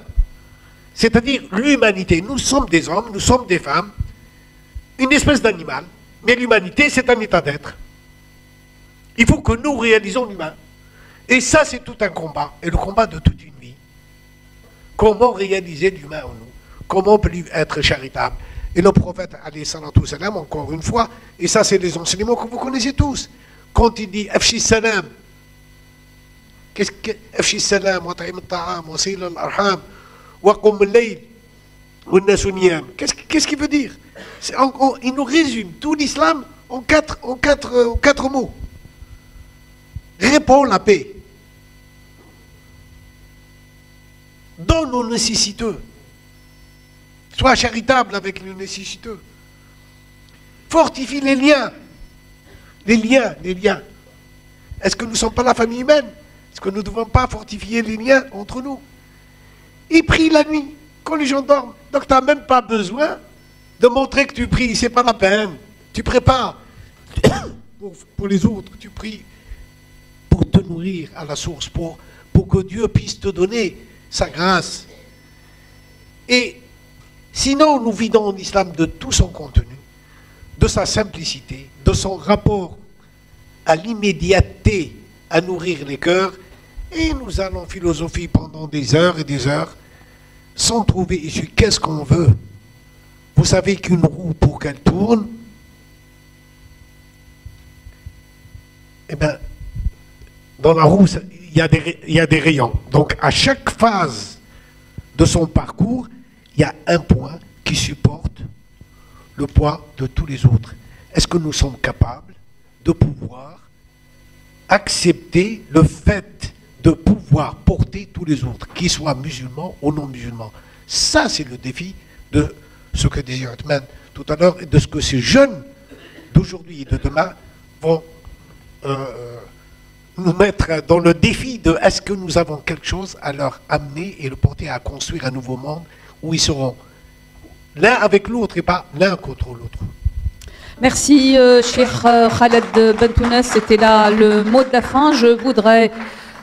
C'est-à-dire l'humanité. Nous sommes des hommes, nous sommes des femmes, une espèce d'animal, mais l'humanité c'est un état d'être. Il faut que nous réalisons l'humain. Et ça, c'est tout un combat, et le combat de toute une vie. Comment réaliser l'humain en nous? Comment peut-il être charitable? Et le prophète, alayhi salatu salam, encore une fois, et ça, c'est les enseignements que vous connaissez tous. Quand il dit Afshi salam, qu'est-ce que Afshi salam, wa ta'im al-ta'am, wa sil al-arham, wa qum al-layl, wa nasu niyam. Qu'est-ce qu'il veut dire? Il nous résume tout l'islam en quatre mots. Réponds la paix. Donne aux nécessiteux. Sois charitable avec les nécessiteux. Fortifie les liens. Les liens. Est-ce que nous ne sommes pas la famille humaine? Est-ce que nous ne devons pas fortifier les liens entre nous? Et prie la nuit, quand les gens dorment. Donc tu n'as même pas besoin de montrer que tu pries. C'est pas la peine. Tu prépares pour les autres. Tu pries pour te nourrir à la source, pour que Dieu puisse te donner sa grâce. Et sinon, nous vidons l'islam de tout son contenu, de sa simplicité, de son rapport à l'immédiateté, à nourrir les cœurs, et nous allons philosopher pendant des heures et des heures, sans trouver issue. Qu'est-ce qu'on veut? Vous savez qu'une roue, pour qu'elle tourne, eh bien, dans la roue, il y a des rayons. Donc, à chaque phase de son parcours, il y a un point qui supporte le poids de tous les autres. Est-ce que nous sommes capables de pouvoir accepter le fait de pouvoir porter tous les autres, qu'ils soient musulmans ou non musulmans? Ça, c'est le défi de ce que disait Othman tout à l'heure et de ce que ces jeunes d'aujourd'hui et de demain vont nous mettre dans le défi de est-ce que nous avons quelque chose à leur amener et le porter à construire un nouveau monde où ils seront l'un avec l'autre et pas l'un contre l'autre. Merci, Cheikh Khaled Bentounes. C'était là le mot de la fin. Je voudrais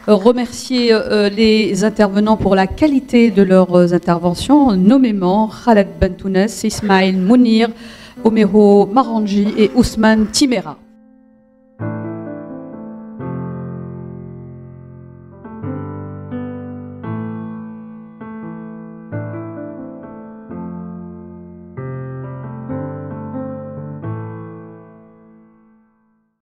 remercier les intervenants pour la qualité de leurs interventions, nommément Khaled Bentounes, Ismail Mounir, Omero Maranji et Ousmane Timera.